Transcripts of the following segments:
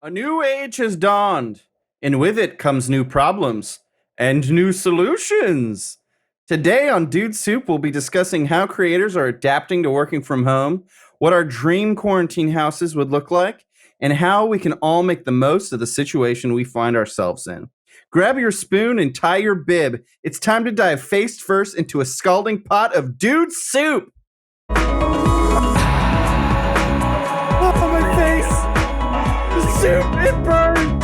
A new age has dawned, and with it comes new problems and new solutions. Today on Dude Soup, we'll be discussing how creators are adapting to working from home, what our dream quarantine houses would look like, and how we can all make the most of the situation we find ourselves in. Grab your spoon and tie your bib. It's time to dive face first into a scalding pot of Dude Soup. Oh, my face! The soup, it burned!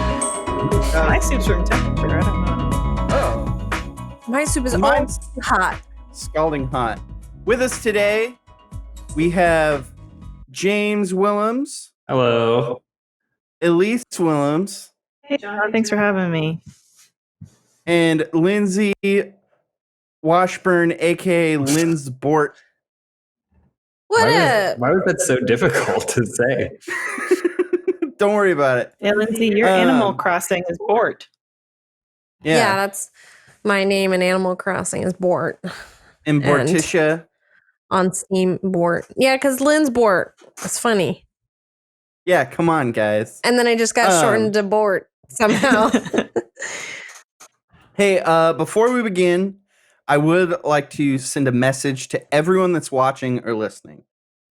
My soup's room temperature, I don't know. Oh. My soup is Mine's hot. Scalding hot. With us today, we have James Willems, Hello. Elise Willems, Hey, John, thanks for having me. and Lindsay Washburn, aka Linz Bort. What up? Why was that so difficult to say? Don't worry about it. Yeah, Lindsay, your Animal Crossing is bored. Yeah, that's my name in Animal Crossing is Bort. And Borticia. On Steam, Bort. Yeah, because Lynn's Bort. It's funny. Yeah, come on, guys. And then I just got shortened to Bort somehow. Hey, before we begin, I would like to send a message to everyone that's watching or listening.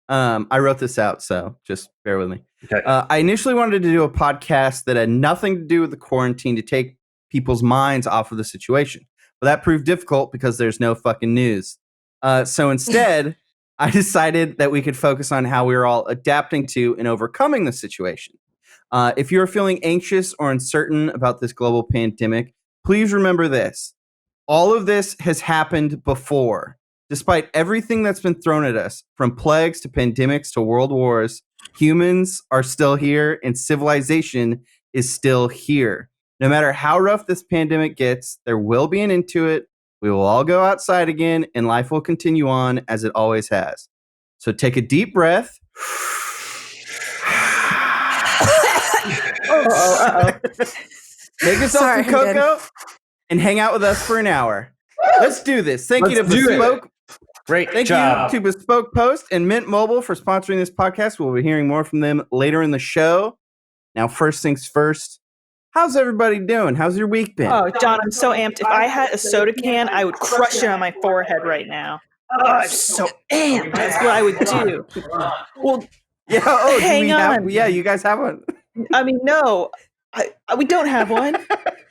I wrote this out, so just bear with me. Okay. I initially wanted to do a podcast that had nothing to do with the quarantine to take people's minds off of the situation. But that proved difficult because there's no fucking news. So instead, I decided that we could focus on how we are all adapting to and overcoming the situation. If you're feeling anxious or uncertain about this global pandemic, please remember this. All of this has happened before. Despite everything that's been thrown at us, from plagues to pandemics to world wars, humans are still here and civilization is still here. No matter how rough this pandemic gets, there will be an end to it. We will all go outside again and life will continue on as it always has. So take a deep breath. Make yourself Sorry, some cocoa and hang out with us for an hour. Let's do this. Thank you to Let's do it. Bespoke. Great Thank job. you to Bespoke Post and Mint Mobile for sponsoring this podcast. We'll be hearing more from them later in the show. Now, first things first. How's everybody doing? How's your week been? Oh, John, I'm so amped. If I had a soda can, I would crush it on my forehead right now. Oh, I'm so amped. That's what I would do. Well, Yeah. Do hang we have? on. Yeah, you guys have one. I mean, no. We don't have one.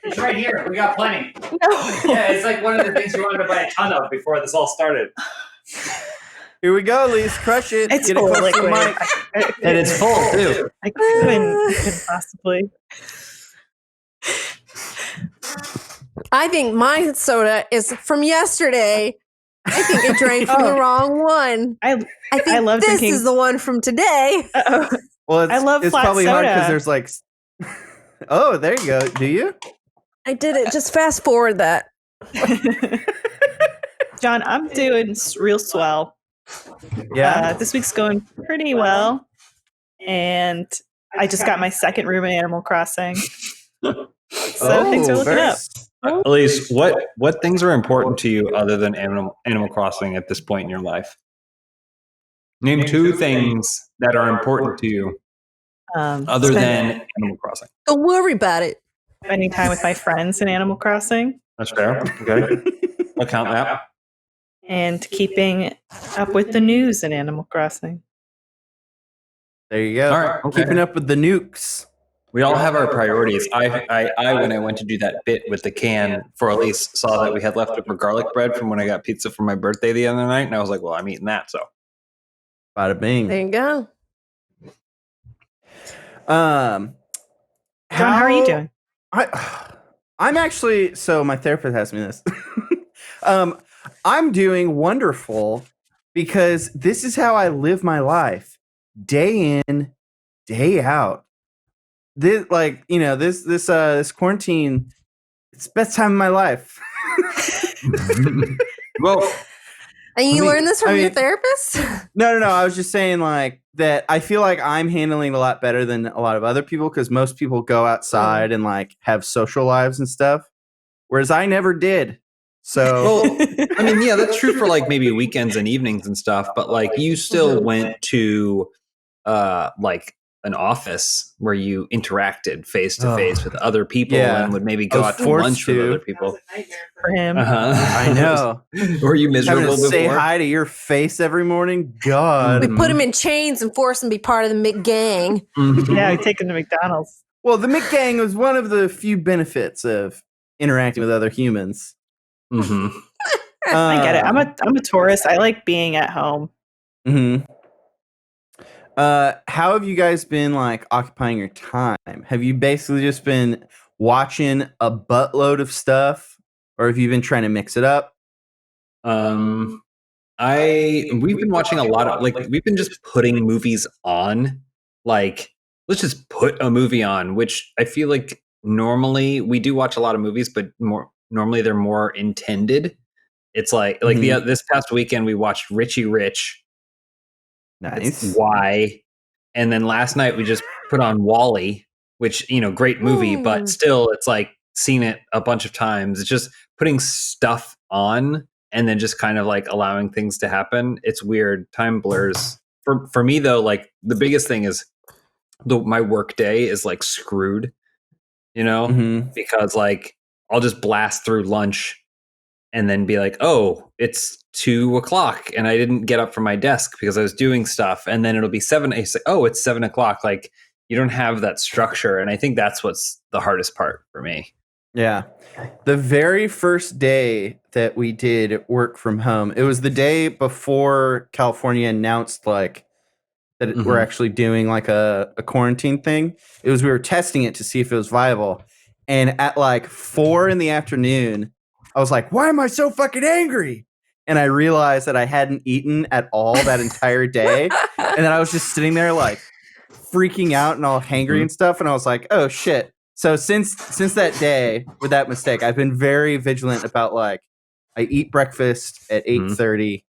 It's right here. We got plenty. No. Yeah, it's like one of the things you wanted to buy a ton of before this all started. Here we go, Lise. Crush it. It's Get it full of close to the liquid. mic. And it's full, too. I couldn't possibly. I think my soda is from yesterday. I think I drank from the wrong one. I think I love this drinking. is the one from today. Well, it's, I love it's flat probably hard soda. because there's like. Oh, there you go. Do you? I did it. Just fast forward that. John, I'm doing real swell. Yeah. This week's going pretty well. And I just got my second room in Animal Crossing. So things are looking very up. Elise, what things are important to you other than Animal Crossing at this point in your life? Name two things that are important to you other than Animal Crossing. Don't worry about it. Spending time with my friends in Animal Crossing That's fair. Okay. I'll count that. and keeping up with the news in Animal Crossing. There you go. All right, okay. Keeping up with the nukes. We all have our priorities. I when I went to do that bit with the can for Elise, saw that we had leftover garlic bread from when I got pizza for my birthday the other night, and I was like, well, I'm eating that, so. Bada bing. There you go. John, how are you doing? I'm actually, so my therapist asked me this. I'm doing wonderful because this is how I live my life, day in, day out. This, like, you know, this quarantine, it's the best time of my life. Well, And you learned this from I your mean- therapist? No. I was just saying, like, that I feel like I'm handling it a lot better than a lot of other people because most people go outside and like have social lives and stuff, whereas I never did. So, well, I mean, yeah, that's true for like maybe weekends and evenings and stuff, but like you still went to like an office where you interacted face to face with other people Yeah. and would maybe I go was out to forced lunch with to. other people. For him. I know. Were you Having miserable to say before? hi to your face every morning. God. We put him in chains and force him to be part of the McGang. Yeah, we take him to McDonald's. Well, the McGang was one of the few benefits of interacting with other humans. Mhm. I get it. I'm a tourist. I like being at home. Mm-hmm. How have you guys been like occupying your time? Have you basically just been watching a buttload of stuff, or have you been trying to mix it up? We've been watching a lot of we've been just putting movies on. Like, let's just put a movie on, which I feel like normally we do watch a lot of movies, but normally they're more intended. It's like this past weekend we watched Richie Rich. Nice. It's Why. And then last night we just put on Wall-E, which, great movie, but still it's like seen it a bunch of times. It's just putting stuff on and then just kind of like allowing things to happen. It's weird. Time blurs. For me though, like the biggest thing is my work day is like screwed, because like I'll just blast through lunch and then be like, oh, it's 2:00 and I didn't get up from my desk because I was doing stuff. And then it'll be 7. It's like, oh, it's 7:00. Like you don't have that structure. And I think that's what's the hardest part for me. Yeah. The very first day that we did work from home, it was the day before California announced like that we're actually doing like a quarantine thing. We were testing it to see if it was viable. And at like 4 PM, I was like, why am I so fucking angry? And I realized that I hadn't eaten at all that entire day. And then I was just sitting there like freaking out and all hangry and stuff. And I was like, oh shit. So since that day with that mistake, I've been very vigilant about like, I eat breakfast at 8:30.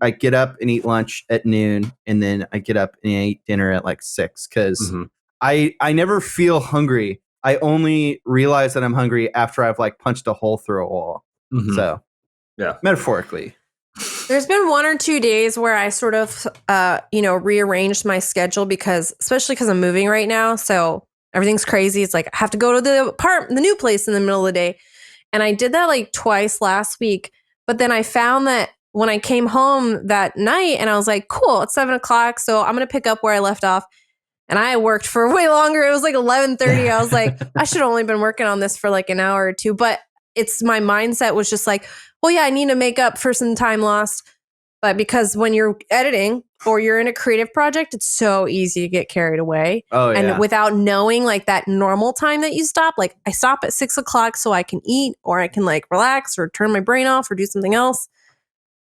I get up and eat lunch at noon, and then I get up and eat dinner at like 6 because I never feel hungry. I only realize that I'm hungry after I've like punched a hole through a wall. So, yeah, metaphorically. There's been 1 or 2 days where I sort of, rearranged my schedule especially because I'm moving right now. So everything's crazy. It's like I have to go to the new place in the middle of the day. And I did that like twice last week. But then I found that when I came home that night and I was like, cool, it's 7:00. So I'm going to pick up where I left off. And I worked for way longer. It was like 11:30. I was like, I should have only been working on this for like an hour or two. But my mindset was just like, well, yeah, I need to make up for some time lost. But because when you're editing or you're in a creative project, it's so easy to get carried away. Oh, yeah. And without knowing like that normal time that you stop, like I stop at 6:00 so I can eat or I can like relax or turn my brain off or do something else.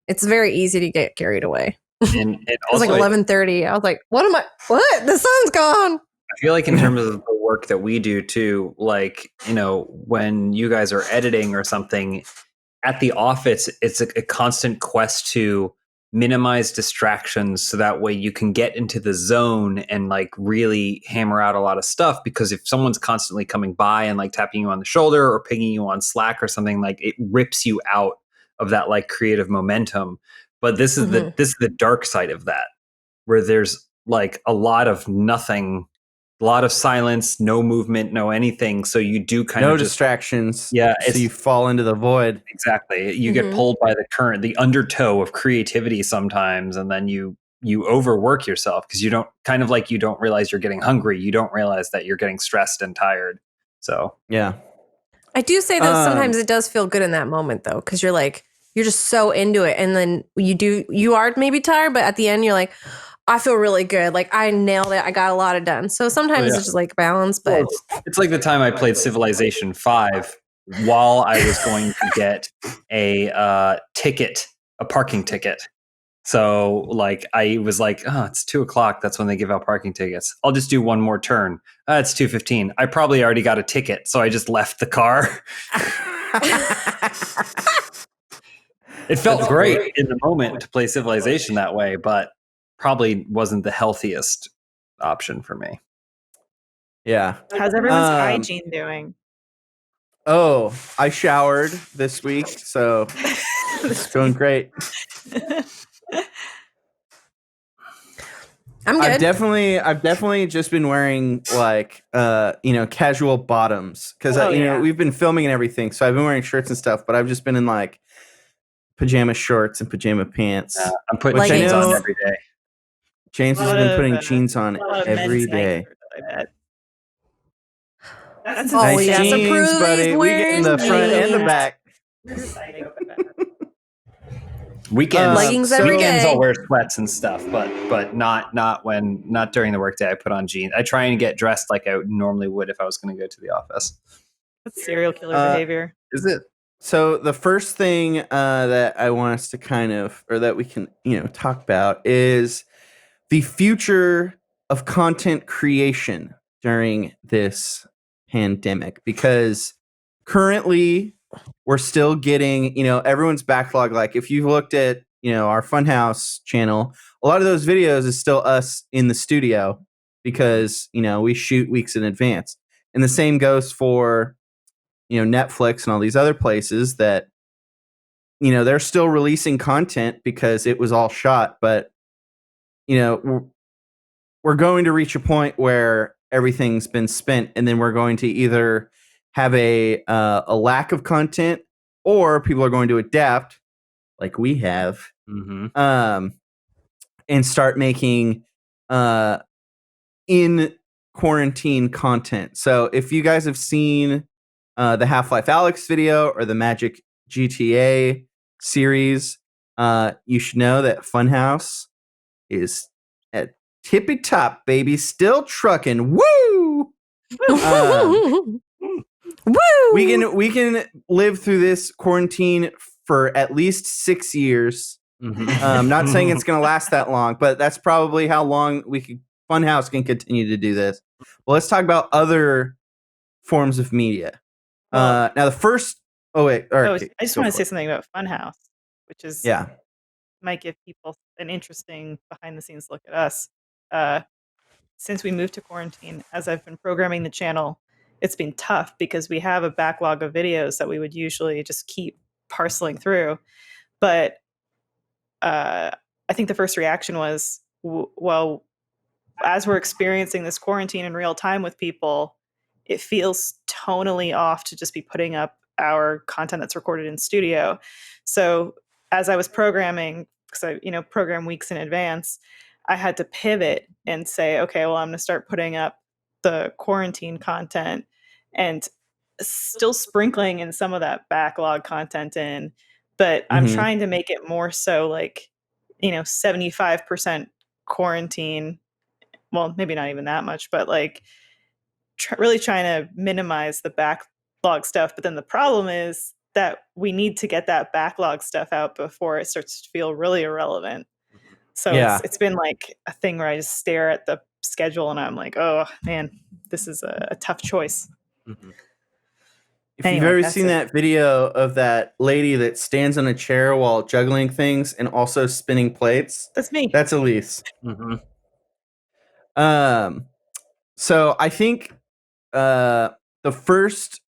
It's very easy to get carried away. And it was like 11:30. I was like, what? The sun's gone. I feel like in terms of the work that we do too, like, when you guys are editing or something at the office, it's a constant quest to minimize distractions so that way you can get into the zone and like really hammer out a lot of stuff. Because if someone's constantly coming by and like tapping you on the shoulder or pinging you on Slack or something, like it rips you out of that like creative momentum. But this is the dark side of that, where there's like a lot of nothing, a lot of silence, no movement, no anything. So you do kind of distractions. Yeah. So you fall into the void. Exactly. You get pulled by the current, the undertow of creativity sometimes. And then you overwork yourself because you don't realize you're getting hungry. You don't realize that you're getting stressed and tired. So, yeah. I do say though, sometimes it does feel good in that moment though. Cause you're just so into it. And then you are maybe tired, but at the end you're like, I feel really good. Like I nailed it. I got a lot of done. So sometimes it's just like balance, but it's like the time I played Civilization 5 while I was going to get a parking ticket. So like I was like, oh, it's 2:00. That's when they give out parking tickets. I'll just do one more turn. It's 2:15. I probably already got a ticket, so I just left the car. It felt great in the moment to play Civilization that way, but probably wasn't the healthiest option for me. Yeah. How's everyone's hygiene doing? Oh, I showered this week, so it's going great. I'm good. I've definitely just been wearing like casual bottoms because we've been filming and everything, so I've been wearing shirts and stuff, but I've just been in like pajama shorts and pajama pants. I'm putting jeans on every day. James has been putting jeans on every day. That's Oh, nice yes, jeans, approve buddy. he's We get in the front and the wearing back. Weekends, Leggings every weekends day. I'll wear sweats and stuff, but not during the workday. I put on jeans. I try and get dressed like I normally would if I was going to go to the office. That's serial killer behavior. Is it? So the first thing that I want us to that we can talk about is the future of content creation during this pandemic, because currently we're still getting, everyone's backlog. Like if you've looked at, our Funhaus channel, a lot of those videos is still us in the studio because, we shoot weeks in advance. And the same goes for, Netflix and all these other places that, they're still releasing content because it was all shot. But, we're going to reach a point where everything's been spent, and then we're going to either have a lack of content, or people are going to adapt, like we have, and start making in quarantine content. So if you guys have seen the Half-Life Alyx video or the Magic GTA series, you should know that Funhaus is at tippy top, baby, still trucking. Woo! Woo! We can live through this quarantine for at least 6 years. Not saying it's going to last that long, but that's probably how long Funhaus can continue to do this. Well, let's talk about other forms of media. Now, the first. Oh wait, I just want to say something about Funhaus, which is might give people an interesting behind the scenes look at us. Since we moved to quarantine, as I've been programming the channel, it's been tough because we have a backlog of videos that we would usually just keep parceling through. But I think the first reaction was, well, as we're experiencing this quarantine in real time with people, it feels tonally off to just be putting up our content that's recorded in studio. So as I was programming, because I program weeks in advance, I had to pivot and say, okay, well, I'm going to start putting up the quarantine content and still sprinkling in some of that backlog content in, but I'm trying to make it more so like, 75% quarantine. Well, maybe not even that much, but like really trying to minimize the backlog stuff. But then the problem is that we need to get that backlog stuff out before it starts to feel really irrelevant. So it's been like a thing where I just stare at the schedule and I'm like, oh man, this is a tough choice. If you've ever seen that video of that lady that stands on a chair while juggling things and also spinning plates, that's me. That's Elise. So I think the first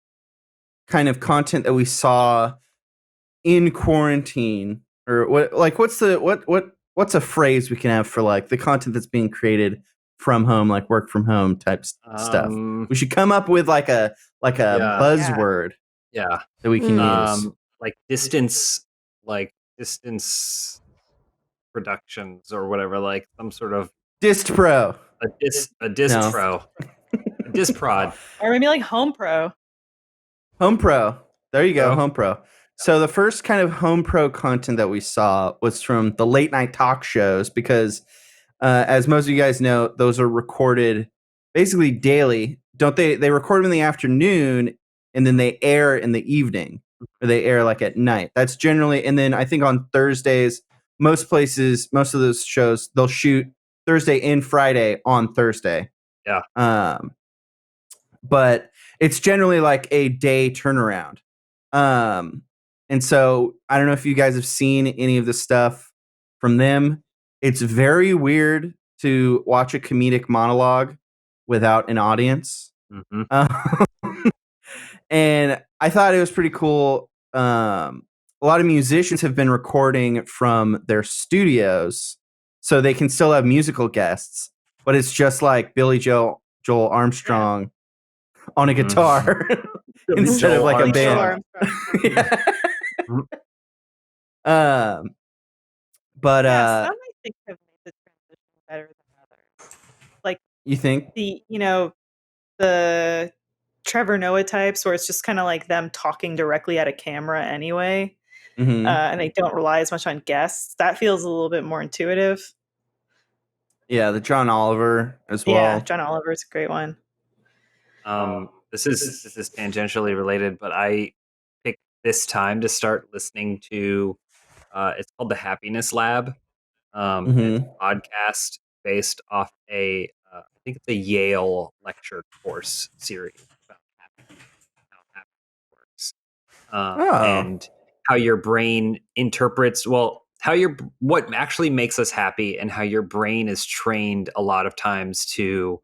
kind of content that we saw in quarantine, or what's a phrase we can have for like the content that's being created from home, like work from home type stuff. We should come up with like a buzzword that we can use, like distance productions or whatever, like some sort of distpro, a distpro, a disprod, or maybe like home pro. There you go, home pro. So the first kind of home pro content that we saw was from the late night talk shows, because as most of you guys know, those are recorded basically daily. Don't they? They record them in the afternoon and then they air in the evening, or they air like at night. That's generally, and then I think on Thursdays, most places, most of those shows, they'll shoot Thursday and Friday on Thursday. But it's generally like a day turnaround. And so I don't know if you guys have seen any of the stuff from them. It's very weird to watch a comedic monologue without an audience. And I thought it was pretty cool. A lot of musicians have been recording from their studios so they can still have musical guests, but it's just like Joel Armstrong on a guitar instead of like a band. But some I think have made the transition better than others. Like, you think the Trevor Noah types, where it's just kind of like them talking directly at a camera anyway, and they don't rely as much on guests. That feels a little bit more intuitive. Yeah, the John Oliver as well. Yeah, John Oliver is a great one. This is tangentially related, but I picked this time to start listening to. It's called the Happiness Lab. It's a podcast based off I think it's a Yale lecture course series about happiness, how happiness works, and how your brain interprets. Well, what actually makes us happy, and how your brain is trained a lot of times to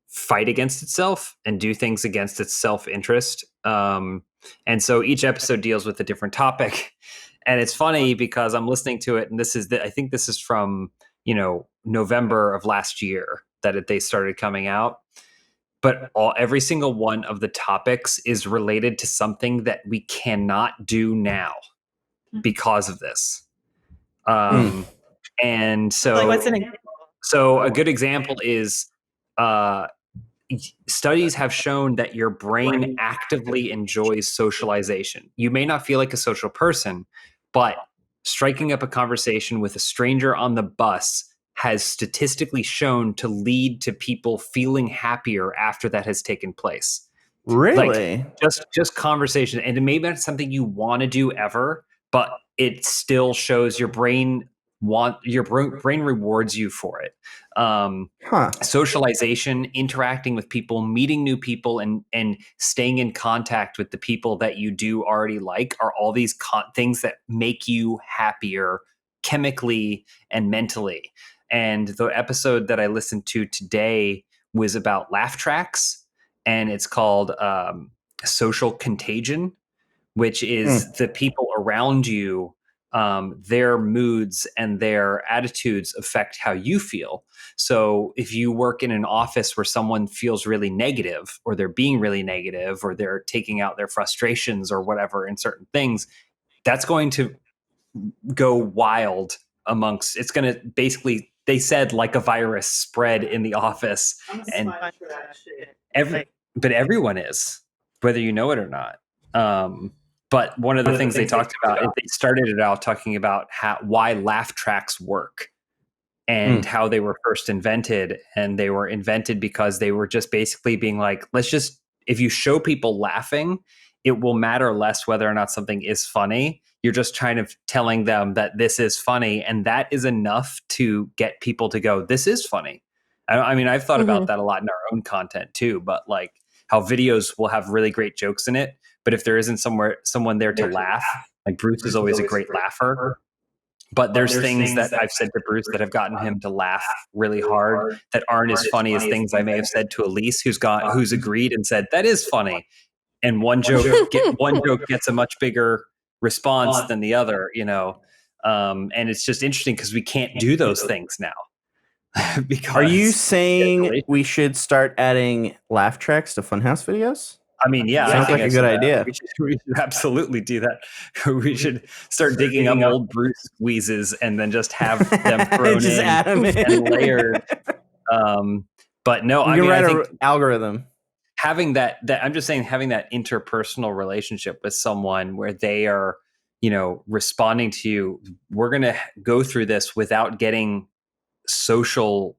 fight against itself and do things against its self-interest. And so each episode deals with a different topic. And it's funny because I'm listening to it, and I think this is from, November of last year that they started coming out. But every single one of the topics is related to something that we cannot do now because of this. And so, like, what's an example? So a good example is studies have shown that your brain actively enjoys socialization. You may not feel like a social person, but striking up a conversation with a stranger on the bus has statistically shown to lead to people feeling happier after that has taken place. Really? Like just conversation. And it may be not something you want to do ever, but it still shows your brain brain rewards you for it. Socialization, interacting with people, meeting new people, and staying in contact with the people that you do already like are all these things that make you happier chemically and mentally. And the episode that I listened to today was about laugh tracks, and it's called Social Contagion, which is the people around you, their moods and their attitudes affect how you feel. So if you work in an office where someone feels really negative, or they're being really negative, or they're taking out their frustrations or whatever in certain things, that's going to go wild amongst, it's going to basically, they said, like a virus spread in the office. And but everyone is, whether you know it or not. But one of the things they talked about is they started it out talking about why laugh tracks work and how they were first invented. And they were invented because they were just basically being like, if you show people laughing, it will matter less whether or not something is funny. You're just trying to telling them that this is funny. And that is enough to get people to go, this is funny. I mean, I've thought about that a lot in our own content too, but like how videos will have really great jokes in it. But if there isn't someone there to laugh, like Bruce is always a great laugher. But there's things that I've said to Bruce that have gotten him to laugh really hard that aren't as funny as things I may have said to Elise, who's agreed and said, that is funny. And one joke gets a much bigger response than the other, and it's just interesting because we can't do those things now. Are you saying we should start adding laugh tracks to Funhaus videos? I mean, yeah, sounds like a good idea. We should absolutely do that. We should start digging up old Bruce wheezes and then just have them thrown just in add them and layered. But no, I mean, I think algorithm. Having that I'm just saying, having that interpersonal relationship with someone where they are, responding to you. We're going to go through this without getting social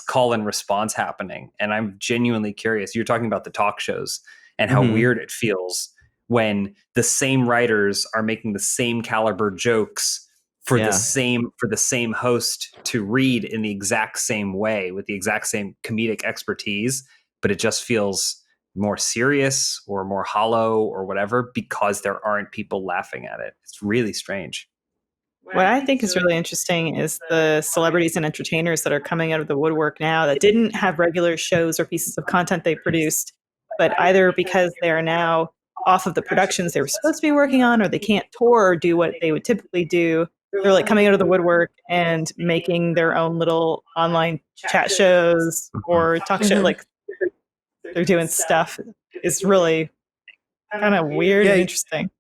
call and response happening. And I'm genuinely curious. You're talking about the talk shows and how weird it feels when the same writers are making the same caliber jokes for the same host to read in the exact same way with the exact same comedic expertise, but it just feels more serious or more hollow or whatever because there aren't people laughing at it. It's really strange. What I think is really interesting is the celebrities and entertainers that are coming out of the woodwork now that didn't have regular shows or pieces of content they produced, but either because they are now off of the productions they were supposed to be working on, or they can't tour or do what they would typically do, they're like coming out of the woodwork and making their own little online chat shows or talk show. Like they're doing stuff. It's really kind of weird and interesting.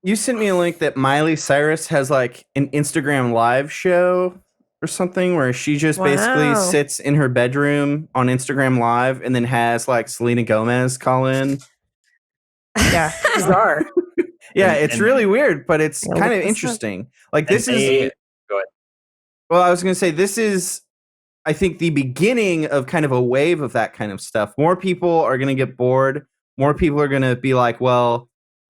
You sent me a link that Miley Cyrus has like an Instagram live show or something where she just basically sits in her bedroom on Instagram Live and then has like Selena Gomez call in. Yeah, bizarre. Yeah, it's really weird, but it's kind of interesting. Like this is. Go ahead. Well, I was going to say this is, I think, the beginning of kind of a wave of that kind of stuff. More people are going to get bored. More people are going to be like, well,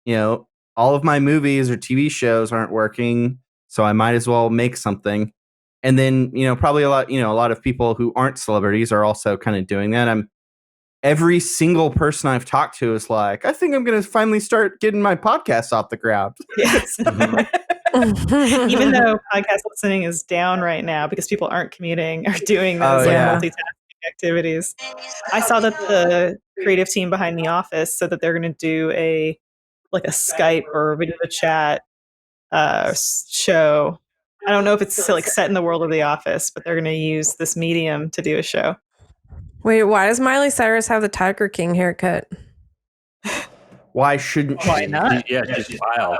you know, all of my movies or TV shows aren't working, so I might as well make something. And then, you know, probably a lot of people who aren't celebrities are also kind of doing that. Every single person I've talked to is like, I think I'm going to finally start getting my podcast off the ground. Yes. Even though podcast listening is down right now because people aren't commuting or doing those multitasking activities. I saw that the creative team behind The Office said that they're going to do a Skype or video chat show. I don't know if it's like set in the world of The Office, but they're going to use this medium to do a show. Wait, why does Miley Cyrus have the Tiger King haircut? Why shouldn't she? Why not? Yeah, she's wild.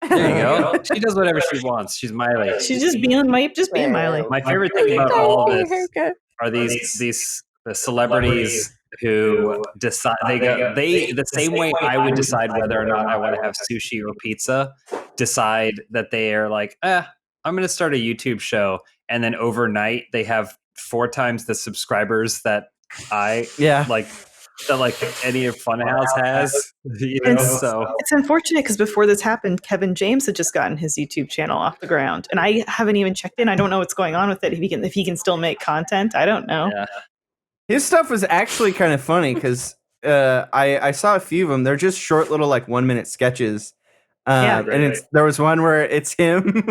There you go. She does whatever she wants. She's Miley. She's just being Miley. My favorite thing about all of this are these the celebrities who decide they the same way I would decide whether or not I want to have sushi or pizza, decide that they are like, I'm going to start a YouTube show, and then overnight they have 4 times the subscribers that I like any of Funhaus has. You know, so it's unfortunate because before this happened, Kevin James had just gotten his YouTube channel off the ground, and I haven't even checked in. I don't know what's going on with it. If he can still make content, I don't know. Yeah. His stuff was actually kind of funny because I saw a few of them. They're just short little 1-minute sketches. There was one where it's him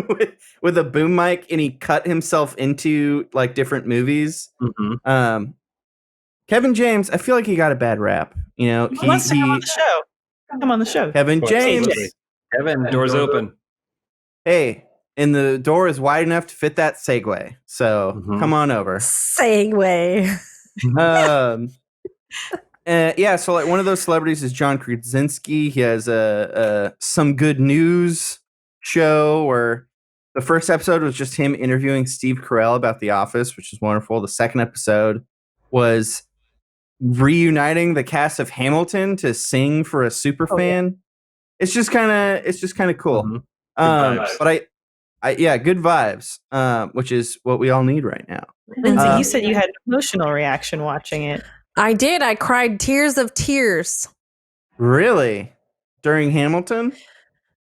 with a boom mic and he cut himself into different movies. Mm-hmm. Kevin James, I feel like he got a bad rap. You know, he wants to come on the show. Come on the show. Kevin James. Kevin, door's open. Hey, and the door is wide enough to fit that Segway. So come on over. Segway. So one of those celebrities is John Krasinski. He has a Some Good News show where the first episode was just him interviewing Steve Carell about The Office, which is wonderful. The second episode was reuniting the cast of Hamilton to sing for a super fan. It's just kind of cool. Mm-hmm. But good vibes, which is what we all need right now. Lindsay, you said you had an emotional reaction watching it. I did. I cried tears of tears. Really? During Hamilton?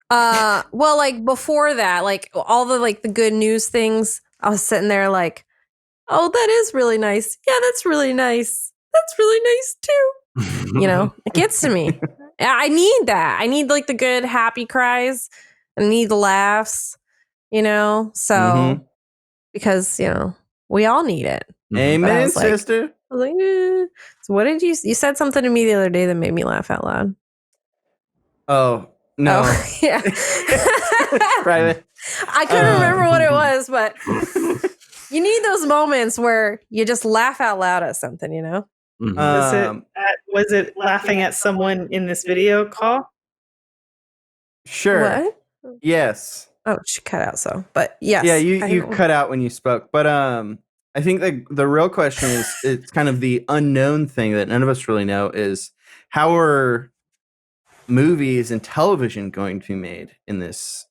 Well, before that, all the the good news things, I was sitting there oh, that is really nice. Yeah, that's really nice. That's really nice too. You know, it gets to me. I need that. I need the good happy cries. I need the laughs, you know? So, because, we all need it. Amen, sister. I was like, So what did you said something to me the other day that made me laugh out loud. Oh, no. Oh, yeah. Private. I couldn't remember what it was, but you need those moments where you just laugh out loud at something, you know? Was it laughing at someone in this video call? Sure. What? Yes. Oh, she cut out but yes. Yeah, you cut out when you spoke. But I think the real question is, it's kind of the unknown thing that none of us really know is how are movies and television going to be made in this?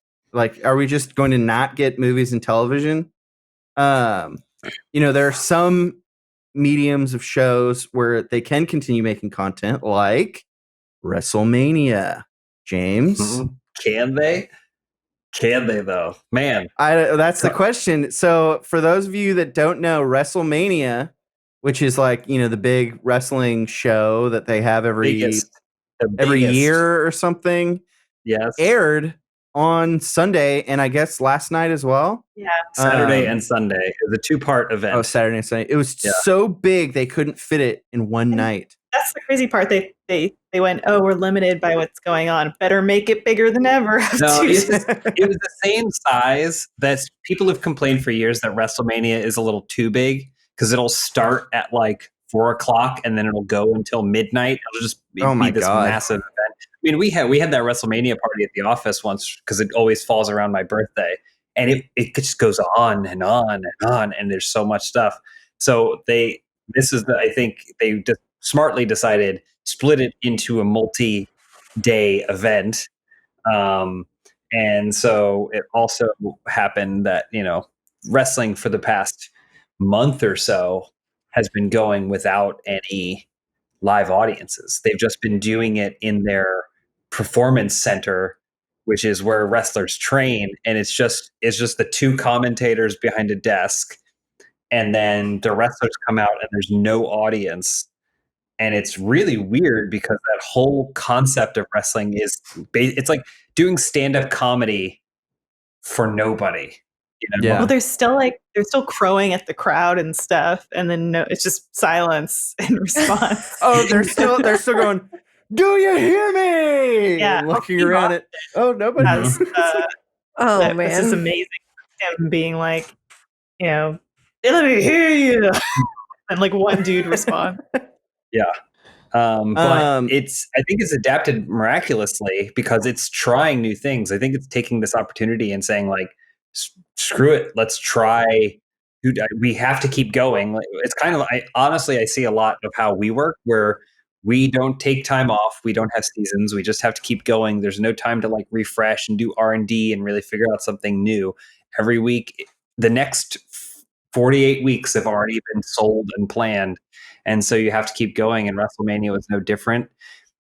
Are we just going to not get movies and television? There are some mediums of shows where they can continue making content, like WrestleMania. James, can they? Can they though? Man, that's the question. So for those of you that don't know, WrestleMania, which is the big wrestling show that they have every year or something, yes, aired on Sunday, and I guess last night as well. Yeah, Saturday and Sunday. It was a 2-part event. Oh, Saturday and Sunday. It was so big they couldn't fit it in one night. That's the crazy part. They went, oh, we're limited by what's going on. Better make it bigger than ever. No, it was the same size. That people have complained for years that WrestleMania is a little too big because it'll start at like 4:00 and then it'll go until midnight. It'll just be this massive event. I mean, we had that WrestleMania party at the office once because it always falls around my birthday, and it just goes on and on and on, and there's so much stuff. So I think they just smartly decided split it into a multi-day event. And so it also happened that, wrestling for the past month or so has been going without any live audiences. They've just been doing it in their performance center, which is where wrestlers train. And it's just the two commentators behind a desk. And then the wrestlers come out and there's no audience. And it's really weird because that whole concept of wrestling it's like doing stand-up comedy for nobody. Yeah. Well, they're still crowing at the crowd and stuff, and then it's just silence in response. Oh, they're still going, do you hear me? Yeah, looking around it. Oh, nobody. Oh man, this is amazing. Him being like, let me hear you, and like one dude responds. Yeah. But I think it's adapted miraculously because it's trying new things. I think it's taking this opportunity and saying like, screw it. Let's try. Dude, we have to keep going. It's kind of, I see a lot of how we work where we don't take time off. We don't have seasons. We just have to keep going. There's no time to like refresh and do R&D and really figure out something new every week. The next 48 weeks have already been sold and planned. And so you have to keep going, and WrestleMania was no different.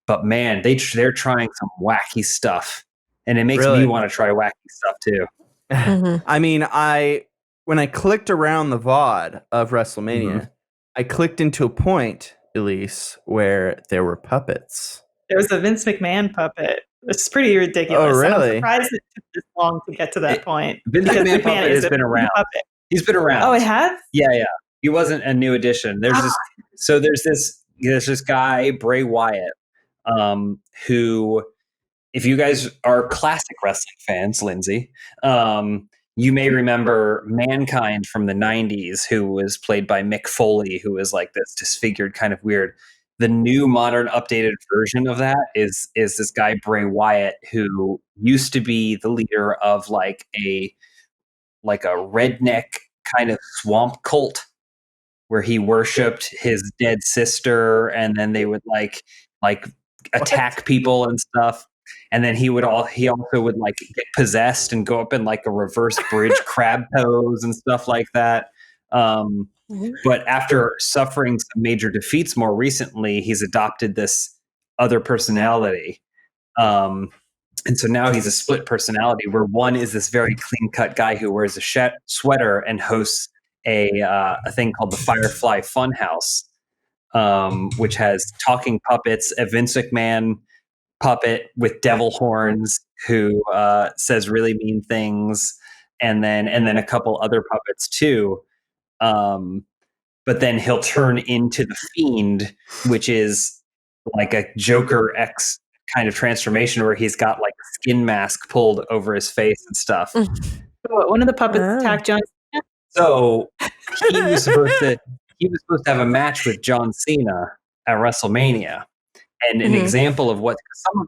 But man, they're trying some wacky stuff, and it makes me want to try wacky stuff too. Mm-hmm. I mean, when I clicked around the VOD of WrestleMania, I clicked into a point, Elise, where there were puppets. There was a Vince McMahon puppet. It's pretty ridiculous. Oh, really? I'm surprised it took this long to get to that point. Vince McMahon puppet has been around. Puppet. He's been around. Oh, it has? Yeah. He wasn't a new addition. There's this guy, Bray Wyatt, who, if you guys are classic wrestling fans, Lindsay, you may remember Mankind from the 90s, who was played by Mick Foley, who was like this disfigured kind of weird. The new modern updated version of that is this guy, Bray Wyatt, who used to be the leader of like a redneck kind of swamp cult, where he worshipped his dead sister, and then they would like attack people and stuff. And then he also would like get possessed and go up in like a reverse bridge crab pose and stuff like that. But after suffering some major defeats more recently, he's adopted this other personality. And so now he's a split personality, where one is this very clean cut guy who wears a sweater and hosts a thing called the Firefly Funhaus, which has talking puppets, a Vince McMahon puppet with devil horns who says really mean things, and then a couple other puppets too. But then he'll turn into the Fiend, which is like a Joker X kind of transformation, where he's got like a skin mask pulled over his face and stuff. One of the puppets attacked John Cena. So he was supposed to have a match with John Cena at WrestleMania. And an example of what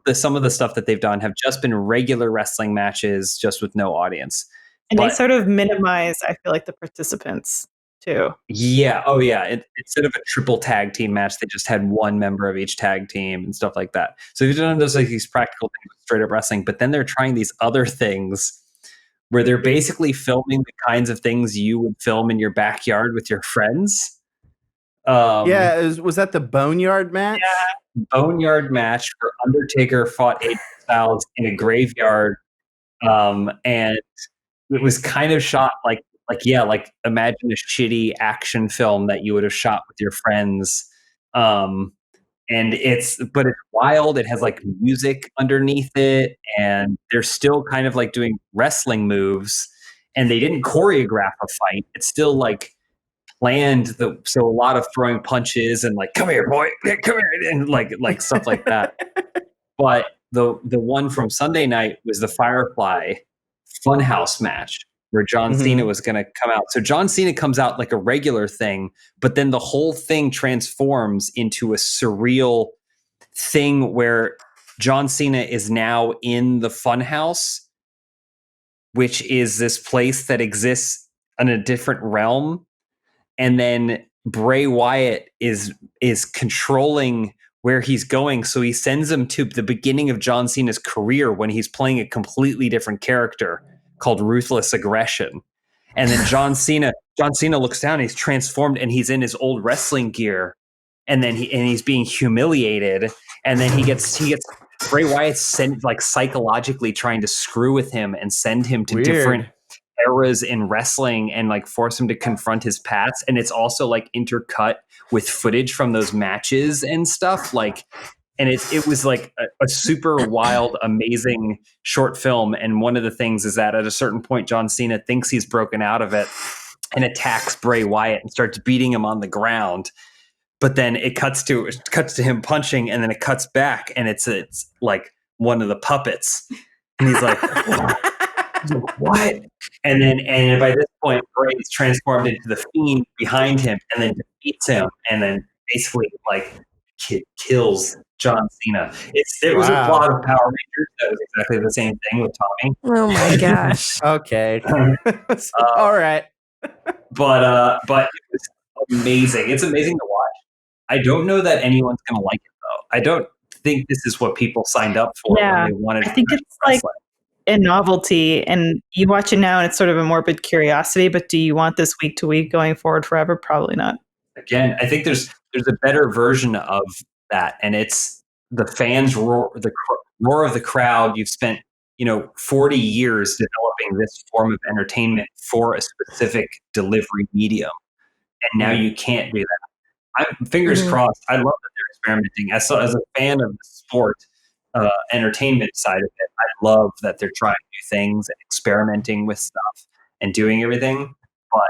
some of the stuff that they've done have just been regular wrestling matches, just with no audience. And they sort of minimize, I feel like, the participants too. Yeah. Oh yeah. Instead of a triple tag team match, they just had one member of each tag team and stuff like that. So they've done those like these practical things with straight up wrestling, but then they're trying these other things where they're basically filming the kinds of things you would film in your backyard with your friends. Was that the Boneyard match? Yeah. Boneyard match where Undertaker fought AJ Styles in a graveyard. And it was kind of shot like imagine a shitty action film that you would have shot with your friends. it's wild. It has like music underneath it, and they're still kind of like doing wrestling moves, and they didn't choreograph a fight. It's still like planned, so a lot of throwing punches and like, come here, boy, come here, and like stuff like that. But the one from Sunday night was the Firefly Funhaus match, where John Cena was going to come out. So John Cena comes out like a regular thing, but then the whole thing transforms into a surreal thing where John Cena is now in the Funhaus, which is this place that exists in a different realm. And then Bray Wyatt is controlling where he's going. So he sends him to the beginning of John Cena's career when he's playing a completely different character called Ruthless Aggression. And then John Cena looks down, he's transformed, and he's in his old wrestling gear. And then he's being humiliated. And then he gets Bray Wyatt sent like psychologically trying to screw with him and send him to different eras in wrestling and like force him to confront his past. And it's also like intercut with footage from those matches and stuff. Like, and it was like a super wild, amazing short film. And one of the things is that at a certain point, John Cena thinks he's broken out of it and attacks Bray Wyatt and starts beating him on the ground. But then it cuts to him punching, and then it cuts back, and it's like one of the puppets, and he's like, "What?" And by this point, Bray is transformed into the Fiend behind him, and then defeats him, and then basically like kills John Cena. It was a plot of Power Rangers that was exactly the same thing with Tommy. Oh my gosh! Okay, all right, but it was amazing. It's amazing to watch. I don't know that anyone's going to like it, though. I don't think this is what people signed up for when they wanted. I think it's like a novelty, and you watch it now, and it's sort of a morbid curiosity. But do you want this week to week going forward forever? Probably not. Again, I think there's a better version of that, and it's the fans roar, the roar of the crowd. You've spent 40 years developing this form of entertainment for a specific delivery medium, and now you can't do that. I'm fingers crossed. I love that they're experimenting. As a fan of the sport entertainment side of it, I love that they're trying new things and experimenting with stuff and doing everything. But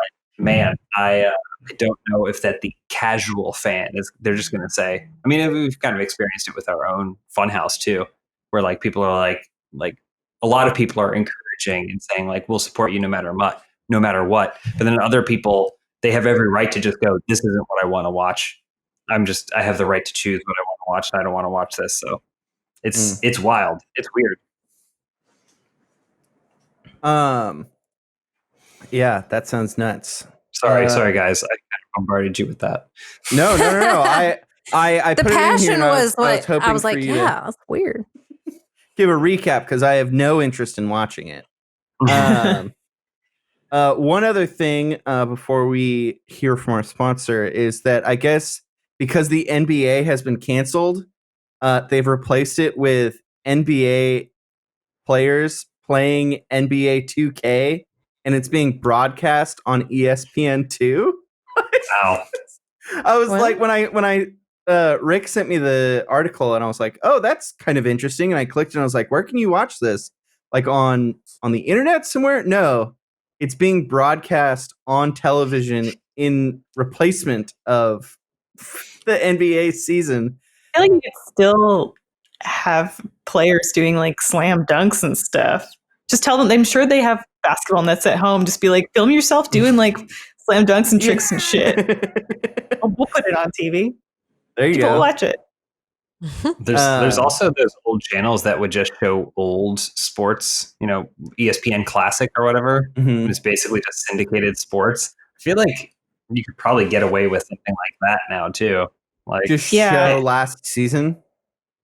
man, I don't know if that the casual fan they're just going to say. I mean, we've kind of experienced it with our own Funhaus too, where like people are like a lot of people are encouraging and saying like, we'll support you no matter what. But then other people, they have every right to just go, this isn't what I want to watch. I have the right to choose what I want to watch, and I don't want to watch this. So it's wild. It's weird. Yeah, that sounds nuts. Sorry, guys. I kind of bombarded you with that. No. I the put passion it in here was what I was like, yeah, that's weird. Give a recap because I have no interest in watching it. One other thing before we hear from our sponsor is that I guess because the NBA has been canceled, they've replaced it with NBA players playing NBA 2K, and it's being broadcast on ESPN2. Wow. I was like, when I Rick sent me the article, and I was like, oh, that's kind of interesting. And I clicked, and I was like, where can you watch this? Like on the internet somewhere? No. It's being broadcast on television in replacement of the NBA season. I feel like you could still have players doing like slam dunks and stuff. Just tell them, I'm sure they have basketball nets at home. Just be like, film yourself doing like slam dunks and tricks and shit. We'll put it on TV. There you People go. will watch it. There's also those old channels that would just show old sports, ESPN Classic or whatever. It's basically just syndicated sports. I feel like you could probably get away with something like that now too. Like just show last season,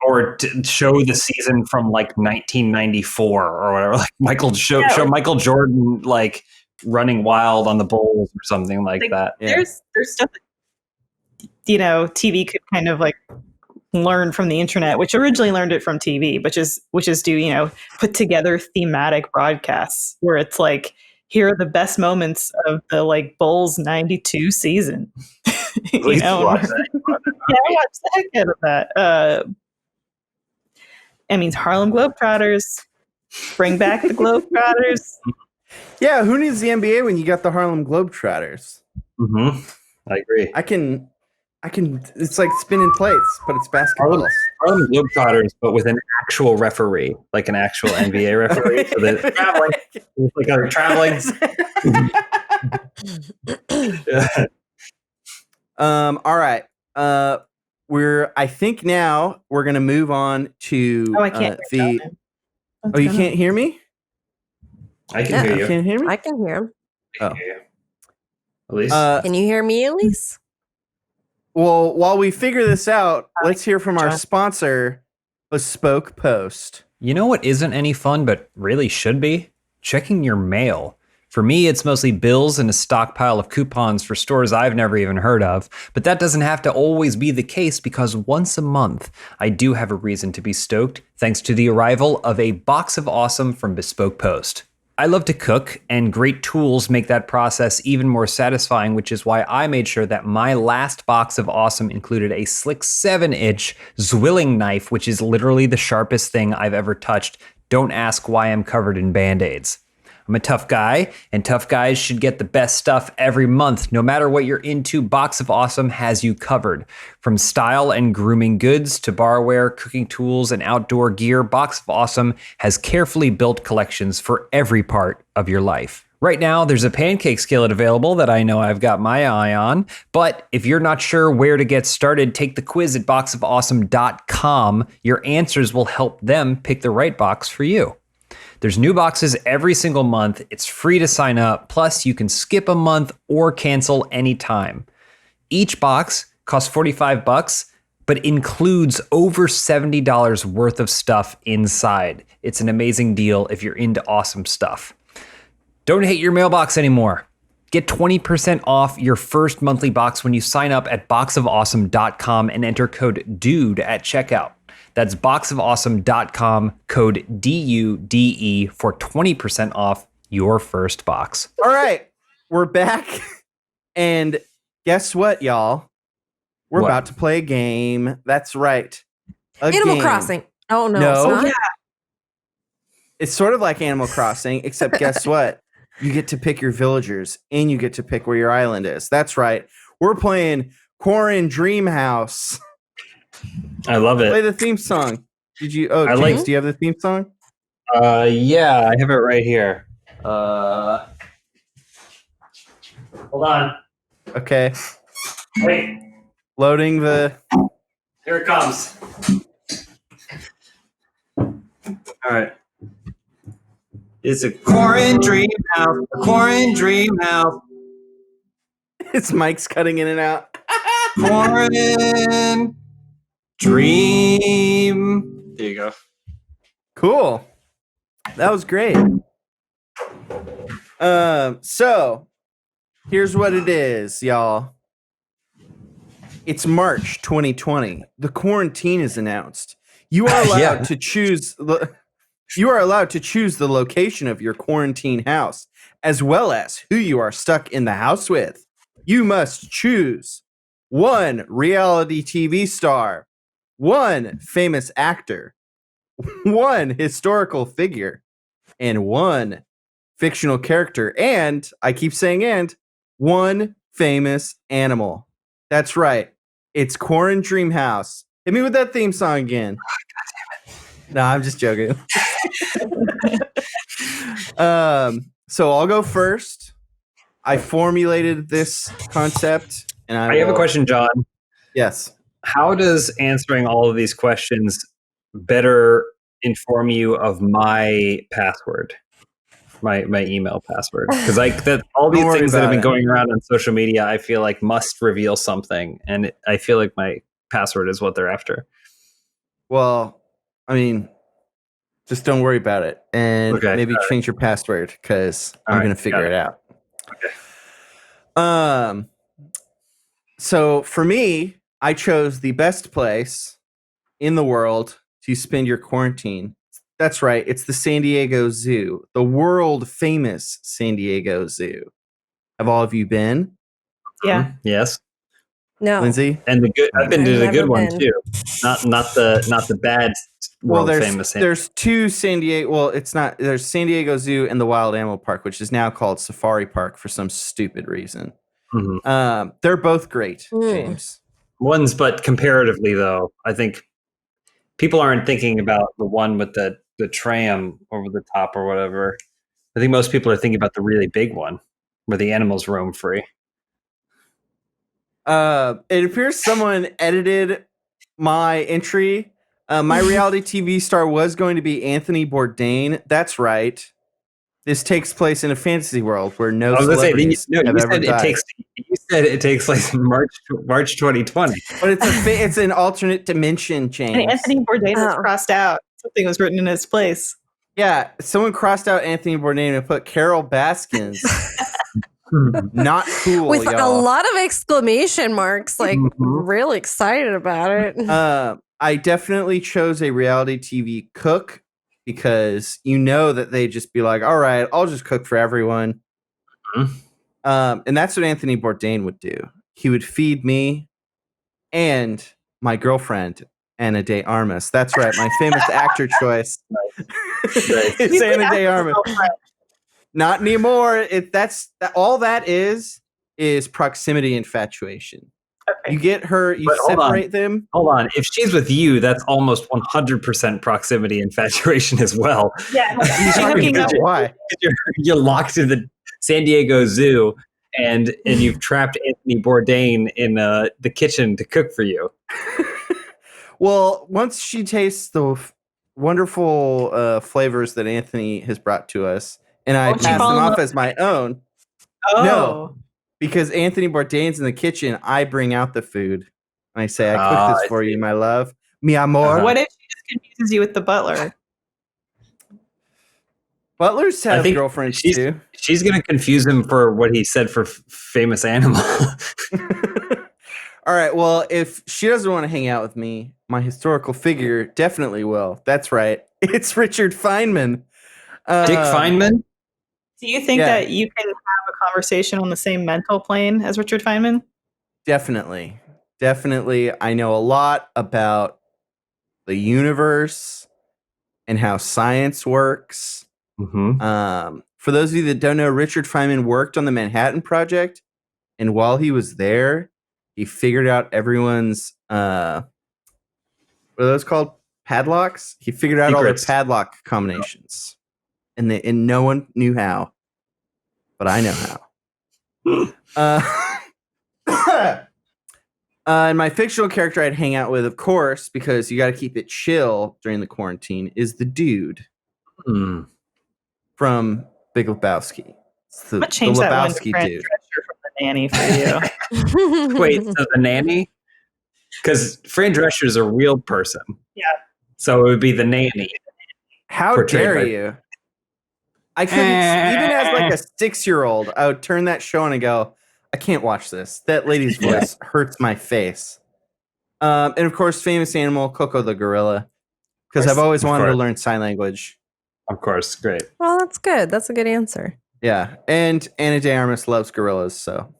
or show the season from like 1994 or whatever. Like show Michael Jordan like running wild on the Bulls or something like that. Yeah. There's stuff that, TV could kind of like learn from the internet, which originally learned it from TV, which is do put together thematic broadcasts where it's like, here are the best moments of the like Bulls 92 season. Watch that. I watched the heck out of that. It means Harlem Globetrotters. Bring back the Globetrotters. Yeah, who needs the NBA when you got the Harlem Globetrotters? Mm-hmm. I agree. I can. It's like spinning plates, but it's basketball. Harlem Globetrotters, but with an actual referee, like an actual NBA referee. So that traveling, like they're traveling. All right. I think now we're gonna move on to I can't hear Oh, you can't hear me? I can hear you. You can't hear me? I can hear him. I can hear you. Elise? Can you hear me, Elise? Well, while we figure this out, let's hear from our sponsor, Bespoke Post. You know what isn't any fun, but really should be? Checking your mail. For me, it's mostly bills and a stockpile of coupons for stores I've never even heard of. But that doesn't have to always be the case, because once a month, I do have a reason to be stoked, thanks to the arrival of a box of awesome from Bespoke Post. I love to cook, and great tools make that process even more satisfying, which is why I made sure that my last box of awesome included a slick 7-inch Zwilling knife, which is literally the sharpest thing I've ever touched. Don't ask why I'm covered in Band-Aids. I'm a tough guy, and tough guys should get the best stuff every month. No matter what you're into, Box of Awesome has you covered. From style and grooming goods to barware, cooking tools, and outdoor gear, Box of Awesome has carefully built collections for every part of your life. Right now, there's a pancake skillet available that I know I've got my eye on. But if you're not sure where to get started, take the quiz at boxofawesome.com. Your answers will help them pick the right box for you. There's new boxes every single month. It's free to sign up. Plus, you can skip a month or cancel anytime. Each box costs $45, but includes over $70 worth of stuff inside. It's an amazing deal if you're into awesome stuff. Don't hate your mailbox anymore. Get 20% off your first monthly box when you sign up at boxofawesome.com and enter code DUDE at checkout. That's boxofawesome.com, code DUDE for 20% off your first box. All right, we're back. And guess what, y'all? We're about to play a game. That's right. Animal Crossing. Oh, no. No. It's not? It's sort of like Animal Crossing, except guess what? You get to pick your villagers, and you get to pick where your island is. That's right. We're playing Quarren Dream House. I love it. Play the theme song. Did you? Oh, James, do you have the theme song? Yeah, I have it right here. Hold on. Okay. Wait. Loading the. Here it comes. All right. It's a Quarren Dream House. A Quarren Dream House. It's Mike's cutting in and out. Quarren Dream. There you go. Cool. That was great. So here's what it is, y'all. It's March 2020. The quarantine is announced. You are allowed to choose. You are allowed to choose the location of your quarantine house, as well as who you are stuck in the house with. You must choose 1 reality TV star, 1 famous actor, 1 historical figure, and 1 fictional character. And I keep saying and 1 famous animal. That's right. It's Quarren Dream House. Hit me with that theme song again. Oh, God damn it. No, I'm just joking. So I'll go first. I formulated this concept, and I have a question, John. Yes. How does answering all of these questions better inform you of my password, my email password? Because all these things that have been going around on social media, I feel like must reveal something, and I feel like my password is what they're after. Well, I mean, just don't worry about it, and maybe change your password, because I'm going to figure it out. Okay. So for me, I chose the best place in the world to spend your quarantine. That's right. It's the San Diego Zoo, the world famous San Diego Zoo. Have all of you been? Yeah. Yes. No. Lindsay? And the good, I've been to the good one been. too. Not the bad world famous. There's two San Diego. Well, it's not. There's San Diego Zoo and the Wild Animal Park, which is now called Safari Park for some stupid reason. Mm-hmm. They're both great, James. But comparatively though, I think people aren't thinking about the one with the tram over the top or whatever. I think most people are thinking about the really big one where the animals roam free. It appears someone edited my entry. My reality TV star was going to be Anthony Bourdain. That's right. This takes place in a fantasy world where no celebrities have ever died. You said it takes place in March 2020. But it's an alternate dimension, James. And Anthony Bourdain was crossed out. Something was written in his place. Yeah, someone crossed out Anthony Bourdain and put Carol Baskins. Not cool, with y'all. a lot of exclamation marks, like really excited about it. I definitely chose a reality TV cook because you know that they just be like, all right, I'll just cook for everyone. And that's what Anthony Bourdain would do. He would feed me and my girlfriend, Ana de Armas. That's right, my famous actor choice. It's Ana de Armas. Not anymore. All that is proximity infatuation. Okay. You get her, you separate them. Hold on. If she's with you, that's almost 100% proximity infatuation as well. Yeah. Why? You're locked in the San Diego Zoo and you've trapped Anthony Bourdain in the kitchen to cook for you. Well, once she tastes the wonderful flavors that Anthony has brought to us, and I pass them off as my own. Oh. No, because Anthony Bourdain's in the kitchen, I bring out the food. And I say, I cooked this for you, my love. Mi amor. What if she just confuses you with the butler? Butlers have girlfriends too. She's going to confuse him for what he said for famous animal. All right, well, if she doesn't want to hang out with me, my historical figure definitely will. That's right. It's Richard Feynman. Dick Feynman? Do you think that you can have a conversation on the same mental plane as Richard Feynman? Definitely. I know a lot about the universe and how science works. For those of you that don't know, Richard Feynman worked on the Manhattan Project, and while he was there, he figured out everyone's what are those called? Padlocks? He figured out all their padlock combinations. And no one knew how. But I know how. And my fictional character I'd hang out with, of course, because you got to keep it chill during the quarantine, is the dude from Big Lebowski. I'm going to change that one to Fran Drescher from The Nanny for you. Wait, so The Nanny? Because Fran Drescher is a real person. Yeah. So it would be The Nanny. How dare you? I couldn't, even as like a 6-year-old, I would turn that show on and go, I can't watch this. That lady's voice hurts my face. And of course, famous animal, Coco the gorilla. Because I've always wanted to learn sign language. Of course, great. Well, that's good. That's a good answer. Yeah, and Ana de Armas loves gorillas, so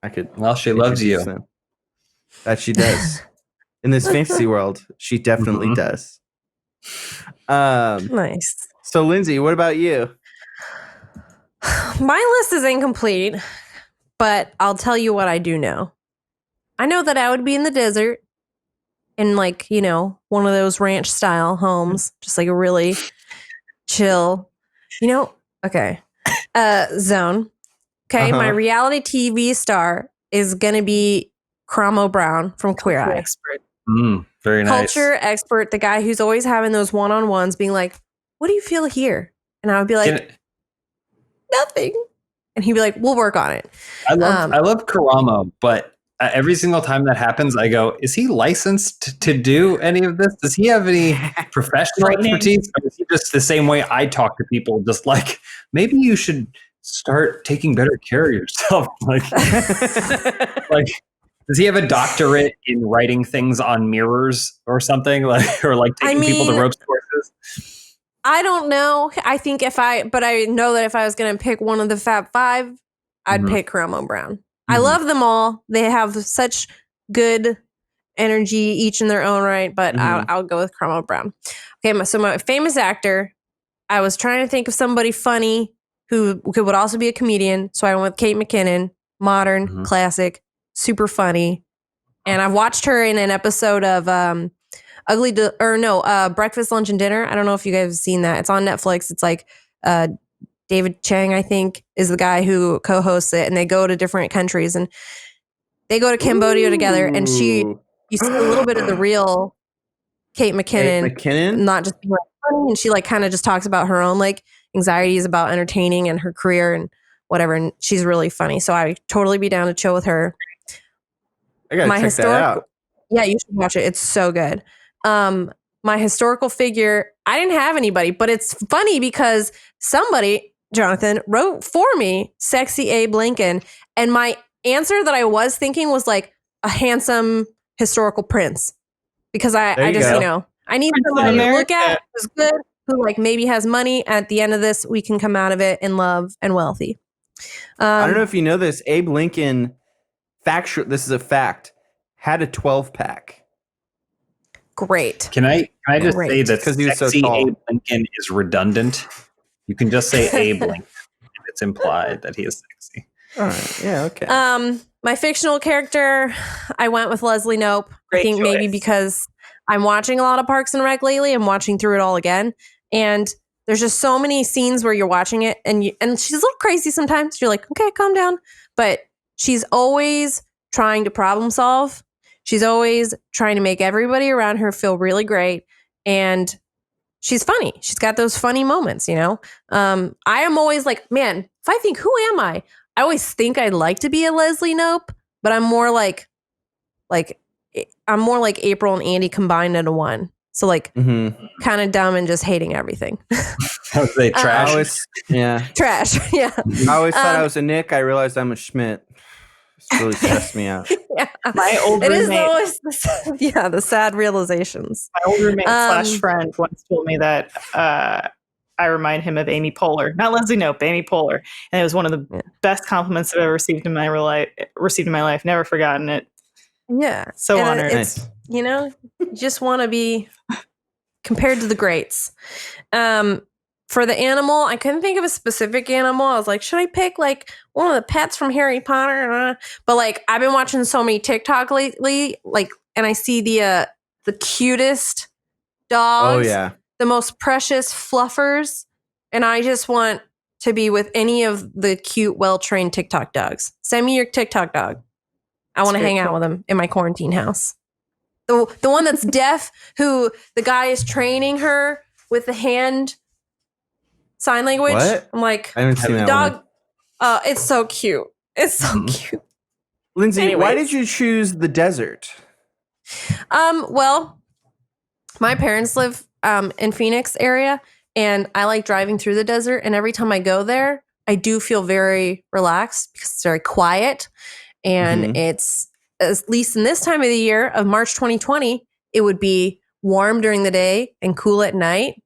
I could. Well, she loves you. Them. That she does. In this fantasy world, she definitely does. Nice. So, Lindsay, what about you? My list is incomplete, but I'll tell you what I do know. I know that I would be in the desert in one of those ranch style homes, just like a really chill, okay. Zone. Okay. My reality TV star is going to be Cromwell Brown from Queer Eye. Expert. Very nice. Culture expert, the guy who's always having those one-on-ones being like, what do you feel here? And I would be like, nothing. And he'd be like, we'll work on it. I love Karamo, but every single time that happens, I go, is he licensed to do any of this? Does he have any professional expertise? Or is he just the same way I talk to people, just like, maybe you should start taking better care of yourself? Like, does he have a doctorate in writing things on mirrors or something? Or taking people to ropes courses? I don't know. I think but I know that if I was going to pick one of the Fab Five, I'd pick Cromwell Brown. I love them all. They have such good energy, each in their own right, but I'll go with Cromwell Brown. Okay, so my famous actor, I was trying to think of somebody funny who would also be a comedian, so I went with Kate McKinnon, modern, classic, super funny, and I've watched her in an episode of Breakfast, Lunch, and Dinner. I don't know if you guys have seen that. It's on Netflix. It's like David Chang, I think, is the guy who co-hosts it, and they go to different countries, and they go to Cambodia together, and you see a little bit of the real Kate McKinnon, not just being funny, and she like kind of just talks about her own like anxieties about entertaining and her career and whatever, and she's really funny. So I totally be down to chill with her. I gotta check that out. Yeah, you should watch it. It's so good. My historical figure, I didn't have anybody, but it's funny because somebody, Jonathan, wrote for me Sexy Abe Lincoln, and my answer that I was thinking was like a handsome historical prince, because I just I need somebody to look at who's good, who like maybe has money. At the end of this, we can come out of it in love and wealthy. I don't know if you know this. Abe Lincoln, this is a fact, had a 12-pack. Great. Can I just say that Sexy Abe Lincoln is redundant? You can just say Abe Lincoln. It's implied that he is sexy. All right. Yeah. Okay. My fictional character, I went with Leslie Knope. Great I think choice. maybe because I'm watching a lot of Parks and Rec lately. I'm watching through it all again, and there's just so many scenes where you're watching it, and she's a little crazy sometimes. You're like, okay, calm down, but she's always trying to problem solve. She's always trying to make everybody around her feel really great, and she's funny. She's got those funny moments, you know. I am always like, man, if I think, who am I? I always think I'd like to be a Leslie Knope, but I'm more like April and Andy combined into one. So like kind of dumb and just hating everything. I would say trash. Trash. Yeah. I always thought I was a Nick. I realized I'm a Schmidt. It's really stressed me out. Yeah. My old roommate. It is always the sad realizations. My old roommate / friend once told me that I remind him of Amy Poehler, not Leslie Knope, Amy Poehler, and it was one of the best compliments that I received in my life. Never forgotten it. Yeah, so honored. Nice. You know, you just want to be compared to the greats. For the animal, I couldn't think of a specific animal. I was like, should I pick like one of the pets from Harry Potter? But like, I've been watching so many TikTok lately, like, and I see the cutest dogs. Oh yeah. The most precious fluffers, and I just want to be with any of the cute, well-trained TikTok dogs. Send me your TikTok dog. I want to hang out with him in my quarantine house. The one that's deaf, who the guy is training her with the hand sign language. What? I'm like, I haven't seen that dog. It's so cute. It's so cute. Lindsay, Anyways. why did you choose the desert? Well, my parents live in Phoenix area, and I like driving through the desert, and every time I go there I do feel very relaxed because it's very quiet, and it's, at least in this time of the year of March 2020, it would be warm during the day and cool at night.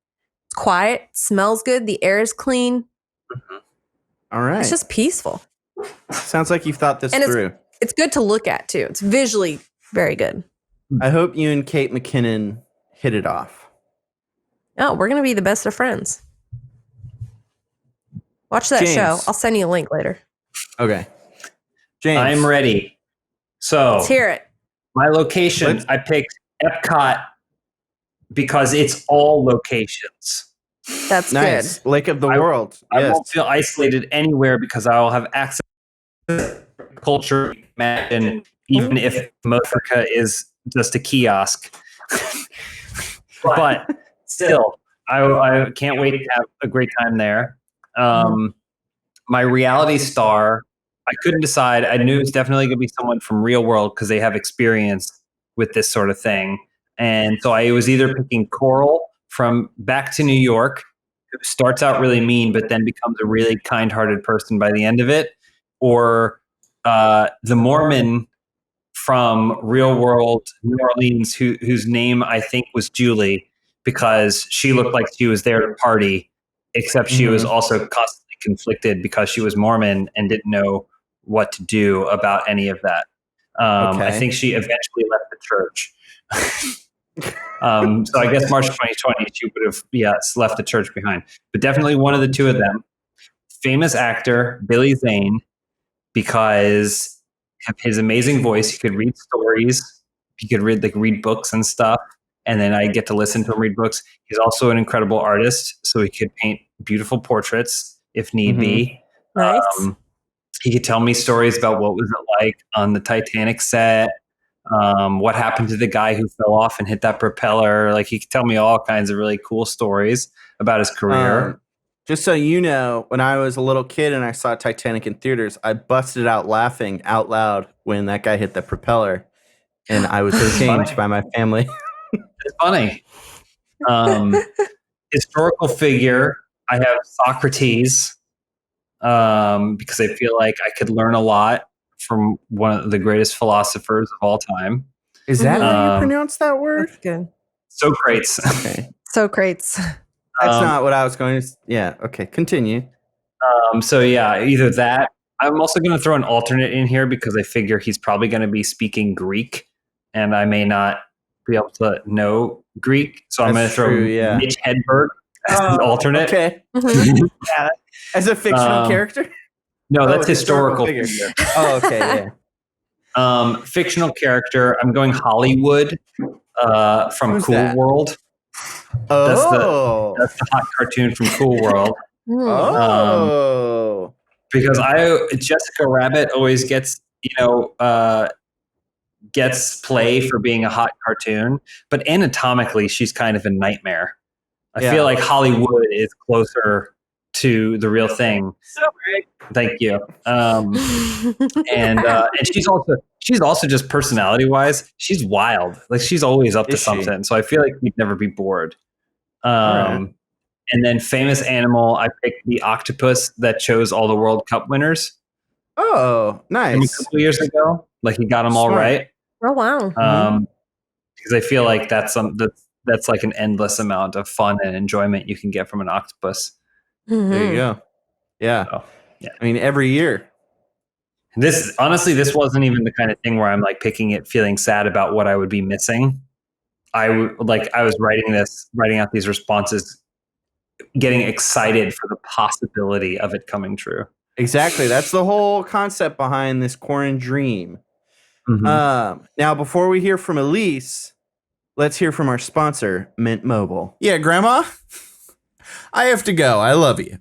It's quiet, smells good, the air is clean. All right, it's just peaceful. Sounds like you've thought this and through. It's good to look at too. It's visually very good. I hope you and Kate McKinnon hit it off. Oh, we're going to be the best of friends. Watch that show. I'll send you a link later. Okay. James. I'm ready. So let's hear it. My location, I picked Epcot because it's all locations. That's nice. Good. Lake of the world. I won't feel isolated anywhere because I will have access to culture, and even if America is just a kiosk. But still, I can't wait to have a great time there. My reality star, I couldn't decide. I knew it was definitely going to be someone from Real World because they have experience with this sort of thing. And so I was either picking Coral from Back to New York, who starts out really mean, but then becomes a really kind-hearted person by the end of it, or the Mormon from Real World New Orleans, whose name I think was Julie, because she looked like she was there to party, except she was also constantly conflicted because she was Mormon and didn't know what to do about any of that. I think she eventually left the church. So I guess March 2020, she would have, left the church behind. But definitely one of the two of them. Famous actor, Billy Zane, because of his amazing voice. He could read stories. He could read books and stuff. And then I get to listen to him read books. He's also an incredible artist, so he could paint beautiful portraits if need be. Nice. He could tell me stories about what was it like on the Titanic set, what happened to the guy who fell off and hit that propeller. Like, he could tell me all kinds of really cool stories about his career. Just so you know, when I was a little kid and I saw Titanic in theaters, I busted out laughing out loud when that guy hit the propeller, and I was so changed by my family. It's funny. Historical figure, I have Socrates, because I feel like I could learn a lot from one of the greatest philosophers of all time. Is that how you pronounce that word? That's good. Socrates. Okay. Socrates. That's not what I was going to... Yeah, okay, continue. Either that. I'm also going to throw an alternate in here because I figure he's probably going to be speaking Greek, and I may not be able to know Greek. So I'm going to throw Mitch Hedberg as an alternate. Okay. Yeah. As a fictional character? No, that's historical figure. Oh, okay, yeah. Fictional character. I'm going Hollywood from Who's Cool that? World. Oh. That's the hot cartoon from Cool World. Oh. Because Jessica Rabbit always gets play for being a hot cartoon, but anatomically she's kind of a nightmare. I feel like Hollywood is closer to the real thing. So great. Thank you. And she's also just personality wise, she's wild. Like, she's always up to something. So I feel like you'd never be bored. And then famous animal, I picked the octopus that chose all the World Cup winners. Oh, nice. A couple years ago, like, he got them all right. Oh wow! Because I feel like that's like an endless amount of fun and enjoyment you can get from an octopus. There you go. Yeah. So, yeah. I mean, every year. This wasn't even the kind of thing where I'm like picking it, feeling sad about what I would be missing. I was writing out these responses, getting excited for the possibility of it coming true. Exactly. That's the whole concept behind this Quarren Dream. Mm-hmm. Now, before we hear from Elise, let's hear from our sponsor, Mint Mobile. Yeah, Grandma, I have to go. I love you.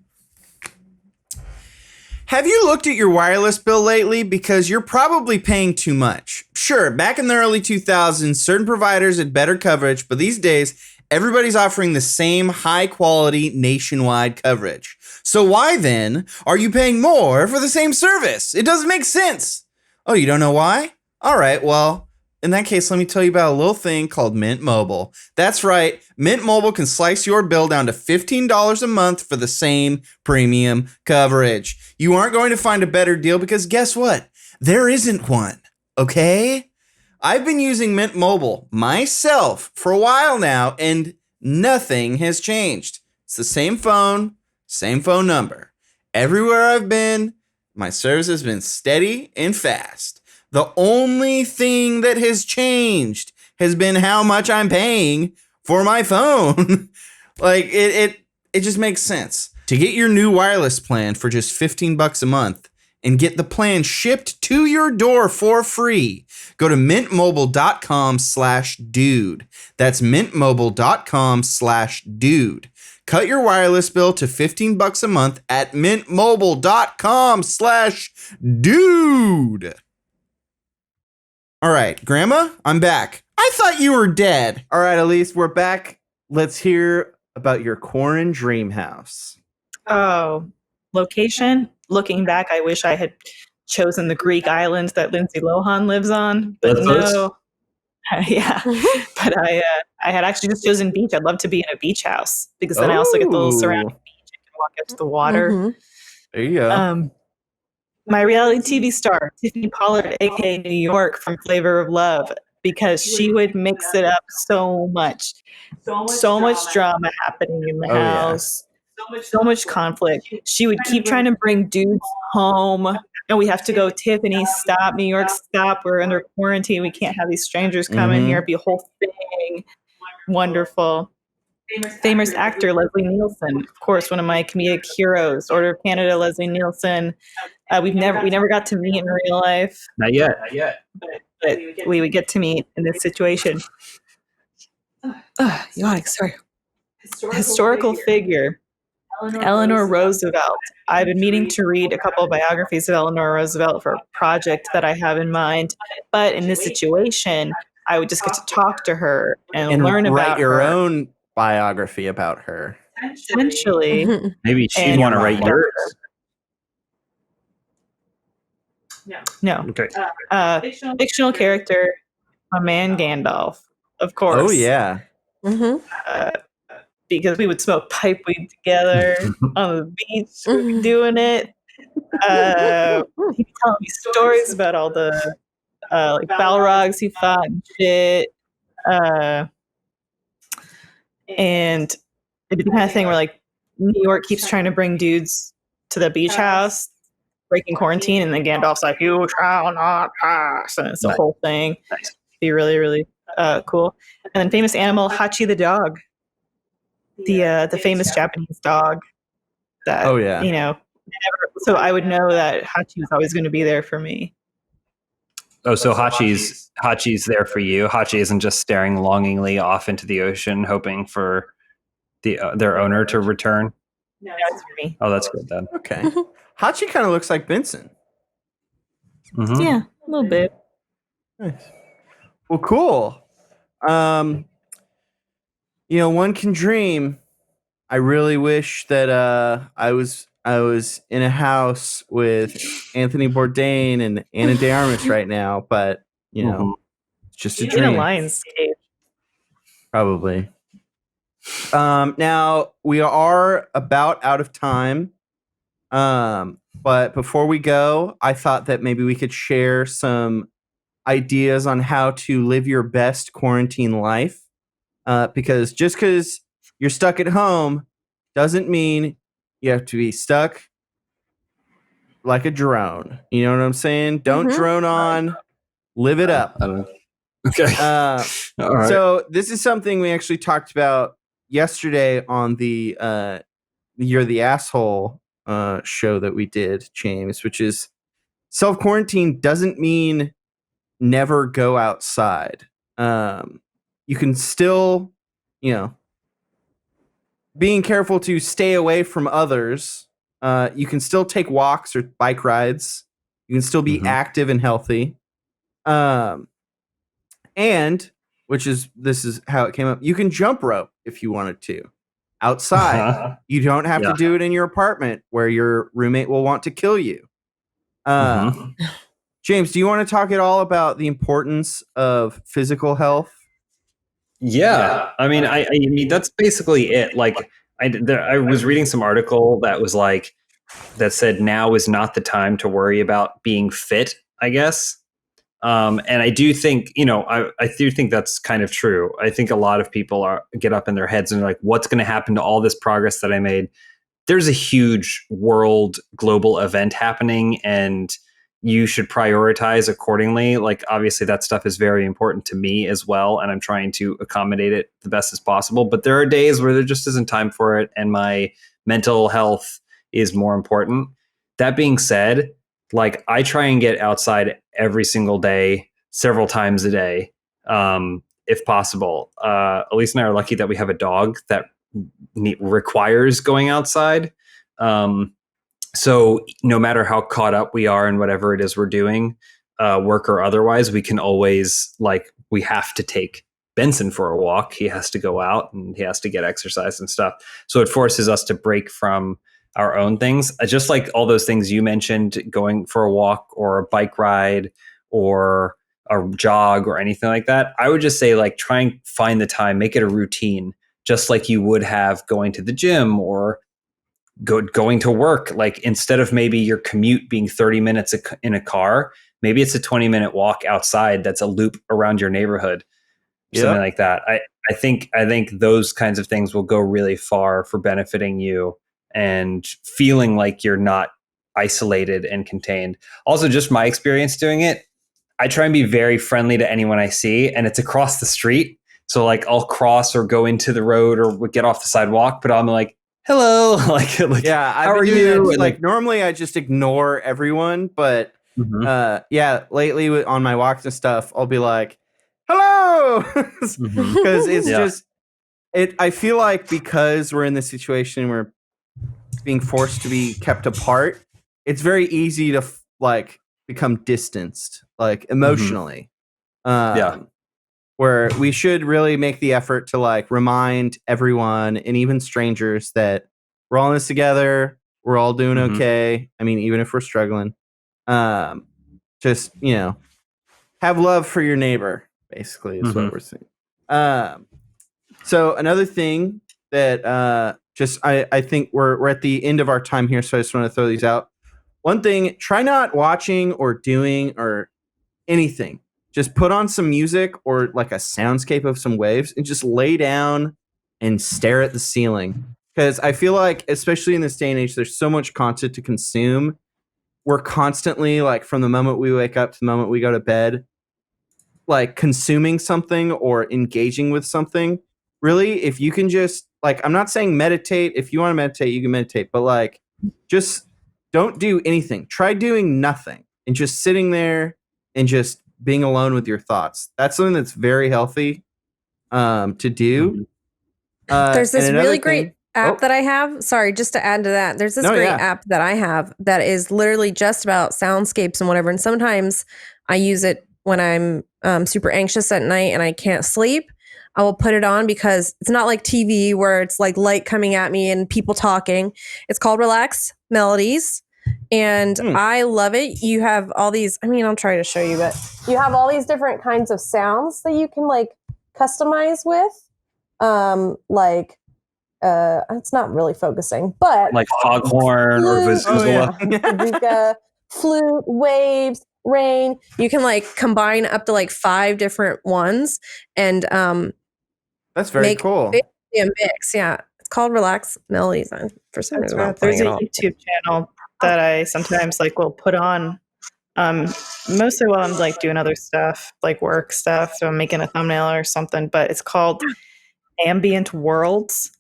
Have you looked at your wireless bill lately? Because you're probably paying too much. Sure, back in the early 2000s, certain providers had better coverage, but these days, everybody's offering the same high-quality nationwide coverage. So why then are you paying more for the same service? It doesn't make sense. Oh, you don't know why? All right, well, in that case, let me tell you about a little thing called Mint Mobile. That's right, Mint Mobile can slice your bill down to $15 a month for the same premium coverage. You aren't going to find a better deal because guess what? There isn't one, okay? I've been using Mint Mobile myself for a while now, and nothing has changed. It's the same phone number. Everywhere I've been, my service has been steady and fast. The only thing that has changed has been how much I'm paying for my phone. Like, it just makes sense. To get your new wireless plan for just $15 a month and get the plan shipped to your door for free, go to mintmobile.com/dude. That's mintmobile.com/dude. Cut your wireless bill to $15 a month at mintmobile.com/dude. All right, Grandma, I'm back. I thought you were dead. All right, Elise, we're back. Let's hear about your Quarren dream house. Oh, location? Looking back, I wish I had chosen the Greek island that Lindsay Lohan lives on, but no. Yeah, but I had actually just chosen beach. I'd love to be in a beach house because then I also get the little surrounding beach. I can walk up to the water. Mm-hmm. There you go. My reality TV star, Tiffany Pollard, aka New York from Flavor of Love, because she would mix it up so much. So much drama happening in the house. So much conflict. She would keep trying to bring dudes home and we have to go Tiffany, stop, New York, stop. We're under quarantine. We can't have these strangers come in here. It'd be a whole thing. Wonderful. Famous actor Leslie Nielsen, of course, one of my comedic heroes. Order of Canada, Leslie Nielsen. We never got to meet in real life. Not yet. But we would get to meet in this situation. Yawning, sorry. Historical figure. Eleanor Roosevelt. I've been meaning to read a couple of biographies of Eleanor Roosevelt for a project that I have in mind. But in this situation, I would just get to talk to her and learn about her. Write your own biography about her. Essentially. Maybe she'd want to write yours. No. Okay. Fictional character, my man Gandalf, of course. Oh, yeah. Because we would smoke pipe weed together on the beach, doing it. He'd tell me stories about all the like Balrogs he fought and shit. And it'd be the kind of thing where like New York keeps trying to bring dudes to the beach house, breaking quarantine, and then Gandalf's like, "You shall not pass," and it's the whole thing. It'd be really, really cool. And then famous animal, Hachi the dog. The famous Japanese dog that, so I would know that Hachi was always going to be there for me. Oh, so Hachi's there for you. Hachi isn't just staring longingly off into the ocean, hoping for their owner to return. No, it's for me. Oh, that's good then. Okay. Hachi kind of looks like Vincent. Mm-hmm. Yeah, a little bit. Nice. Well, cool. One can dream. I really wish that I was in a house with Anthony Bourdain and Ana de Armas right now, but it's just a dream. In a lion's cage. Probably. Now we are about out of time. But before we go, I thought that maybe we could share some ideas on how to live your best quarantine life. Because just because you're stuck at home doesn't mean you have to be stuck like a drone. You know what I'm saying? Don't drone on. Live it up. I don't know. Okay. All right. So this is something we actually talked about yesterday on the You're the Asshole show that we did, James, which is self-quarantine doesn't mean never go outside. You can still, being careful to stay away from others. You can still take walks or bike rides. You can still be active and healthy. And this is how it came up. You can jump rope if you wanted to outside. You don't have to do it in your apartment where your roommate will want to kill you. James, do you want to talk at all about the importance of physical health? Yeah. I mean, that's basically it. Like I was reading some article that was like, that said now is not the time to worry about being fit, I guess. And I do think, I do think that's kind of true. I think a lot of people get up in their heads and they're like, what's going to happen to all this progress that I made? There's a huge world global event happening and you should prioritize accordingly. Like, obviously that stuff is very important to me as well. And I'm trying to accommodate it the best as possible. But there are days where there just isn't time for it. And my mental health is more important. That being said, like I try and get outside every single day, several times a day, if possible. Elise and I are lucky that we have a dog that requires going outside. So no matter how caught up we are in whatever it is we're doing, work or otherwise, we can always, we have to take Benson for a walk. He has to go out and he has to get exercise and stuff. So it forces us to break from our own things, just like all those things you mentioned, going for a walk or a bike ride or a jog or anything like that. I would just say, try and find the time, make it a routine, just like you would have going to the gym or going to work. Like, instead of maybe your commute being 30 minutes in a car, maybe it's a 20-minute walk outside that's a loop around your neighborhood, something like that. I think those kinds of things will go really far for benefiting you and feeling like you're not isolated and contained. Also, just my experience doing it, I try and be very friendly to anyone I see, and it's across the street. So like I'll cross or go into the road or get off the sidewalk, but I'm like, hello, like yeah, how are you? And like normally I just ignore everyone, but lately on my walks and stuff, I'll be like, hello, because it's just it. I feel like because we're in this situation where being forced to be kept apart, it's very easy to like become distanced, like emotionally. Where we should really make the effort to like remind everyone and even strangers that we're all in this together. We're all doing okay. I mean, even if we're struggling, just, you know, have love for your neighbor, basically, is what we're saying. So another thing that I think we're at the end of our time here, so I just want to throw these out. One thing, try not watching or doing or anything. Just put on some music or like a soundscape of some waves and just lay down and stare at the ceiling. Because I feel like, especially in this day and age, there's so much content to consume. We're constantly, like, from the moment we wake up to the moment we go to bed, like, consuming something or engaging with something. Really, if you can just, like, I'm not saying meditate. If you want to meditate, you can meditate. But, like, just don't do anything. Try doing nothing and just sitting there and just being alone with your thoughts. That's something that's very healthy to do. There's this really great app that I have. Sorry, just to add to that. There's this great app that I have that is literally just about soundscapes and whatever. And sometimes I use it when I'm super anxious at night and I can't sleep. I will put it on because it's not like TV where it's like light coming at me and people talking. It's called Relax Melodies. And I love it. You have all these, I mean, I'll try to show you, but you have all these different kinds of sounds that you can like customize with. It's not really focusing, but like foghorn or vuvuzela, flute, waves, rain. You can like combine up to like 5 different ones and that's very cool. A mix, yeah. It's called Relax Melodies. For some reason, there's a YouTube channel that I sometimes like will put on mostly while I'm like doing other stuff, like work stuff. So I'm making a thumbnail or something, but it's called Ambient Worlds.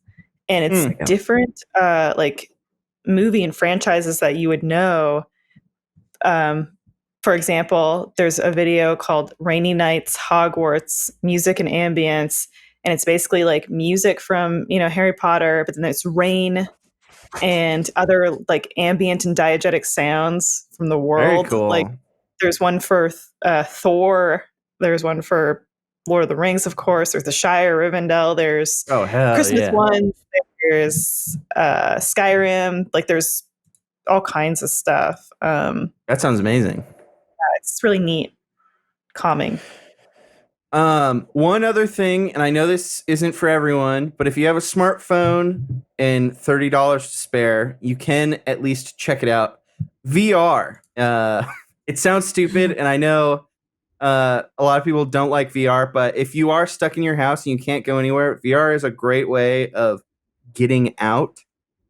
And it's different like movie and franchises that you would know. For example, there's a video called Rainy Nights, Hogwarts, Music and Ambience. And it's basically like music from, you know, Harry Potter, but then there's rain and other like ambient and diegetic sounds from the world. Very cool. Like there's one for Thor. There's one for Lord of the Rings, of course. There's the Shire, Rivendell. There's Christmas ones. There's Skyrim. Like there's all kinds of stuff. That sounds amazing. Yeah, it's really neat, calming. One other thing, and I know this isn't for everyone, but if you have a smartphone and $30 to spare, you can at least check it out. VR. It sounds stupid, and I know a lot of people don't like VR, but if you are stuck in your house and you can't go anywhere, VR is a great way of getting out.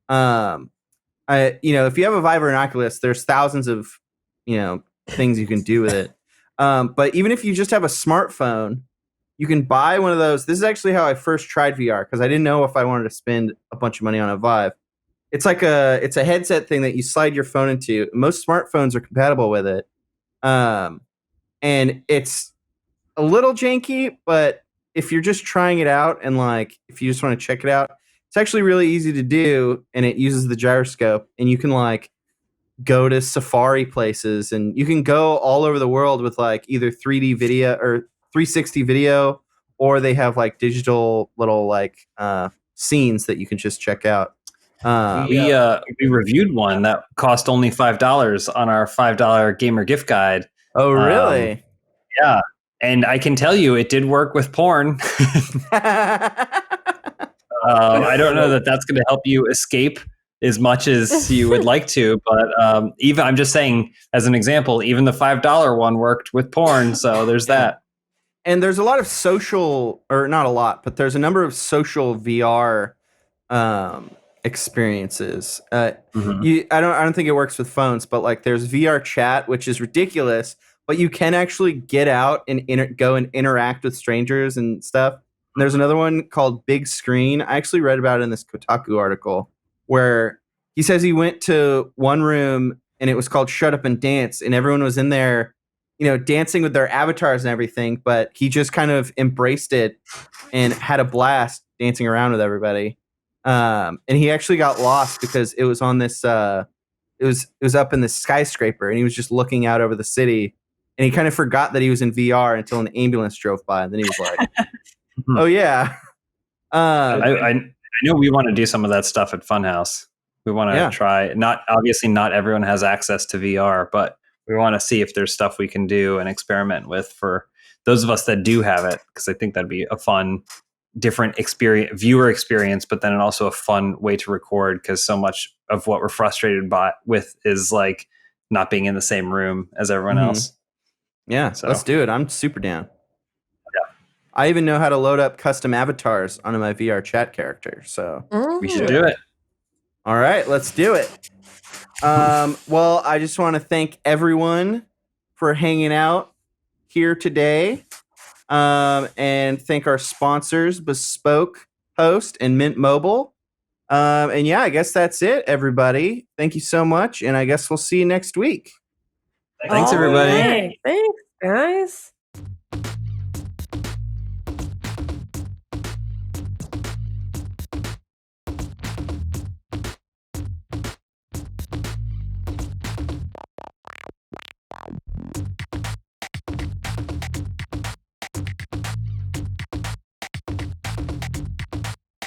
If you have a Vive or an Oculus, there's thousands of, things you can do with it. But even if you just have a smartphone, you can buy one of those. This is actually how I first tried VR because I didn't know if I wanted to spend a bunch of money on a Vive. It's like it's a headset thing that you slide your phone into. Most smartphones are compatible with it. And it's a little janky, but if you're just trying it out and like if you just want to check it out, it's actually really easy to do, and it uses the gyroscope, and you can like go to safari places, and you can go all over the world with like either 3D video or 360 video, or they have like digital little like scenes that you can just check out. We reviewed one that cost only $5 on our $5 gamer gift guide. Oh, really? Yeah. And I can tell you it did work with porn. I don't know that that's going to help you escape as much as you would like to, but even I'm just saying as an example, even the $5 one worked with porn. So there's that. And there's a lot of social, or not a lot, but there's a number of social VR experiences. Mhm. I don't think it works with phones, but like there's VR chat, which is ridiculous, but you can actually get out and go and interact with strangers and stuff. And there's another one called Big Screen. I actually read about it in this Kotaku article where he says he went to one room and it was called Shut Up and Dance, and everyone was in there, dancing with their avatars and everything, but he just kind of embraced it and had a blast dancing around with everybody. And he actually got lost because it was on this it was up in this skyscraper, and he was just looking out over the city, and he kind of forgot that he was in VR until an ambulance drove by, and then he was like, oh yeah. I know we want to do some of that stuff at Funhaus. We want to try. Obviously, not everyone has access to VR, but we want to see if there's stuff we can do and experiment with for those of us that do have it, because I think that'd be a fun, different viewer experience, but then also a fun way to record, because so much of what we're frustrated with is like not being in the same room as everyone else. Yeah, so let's do it. I'm super down. I even know how to load up custom avatars onto my VR chat character, so we should do it. All right, let's do it. Well, I just want to thank everyone for hanging out here today, and thank our sponsors, Bespoke Host and Mint Mobile. And yeah, I guess that's it, everybody. Thank you so much, and I guess we'll see you next week. Thanks, everybody. Right. Thanks, guys.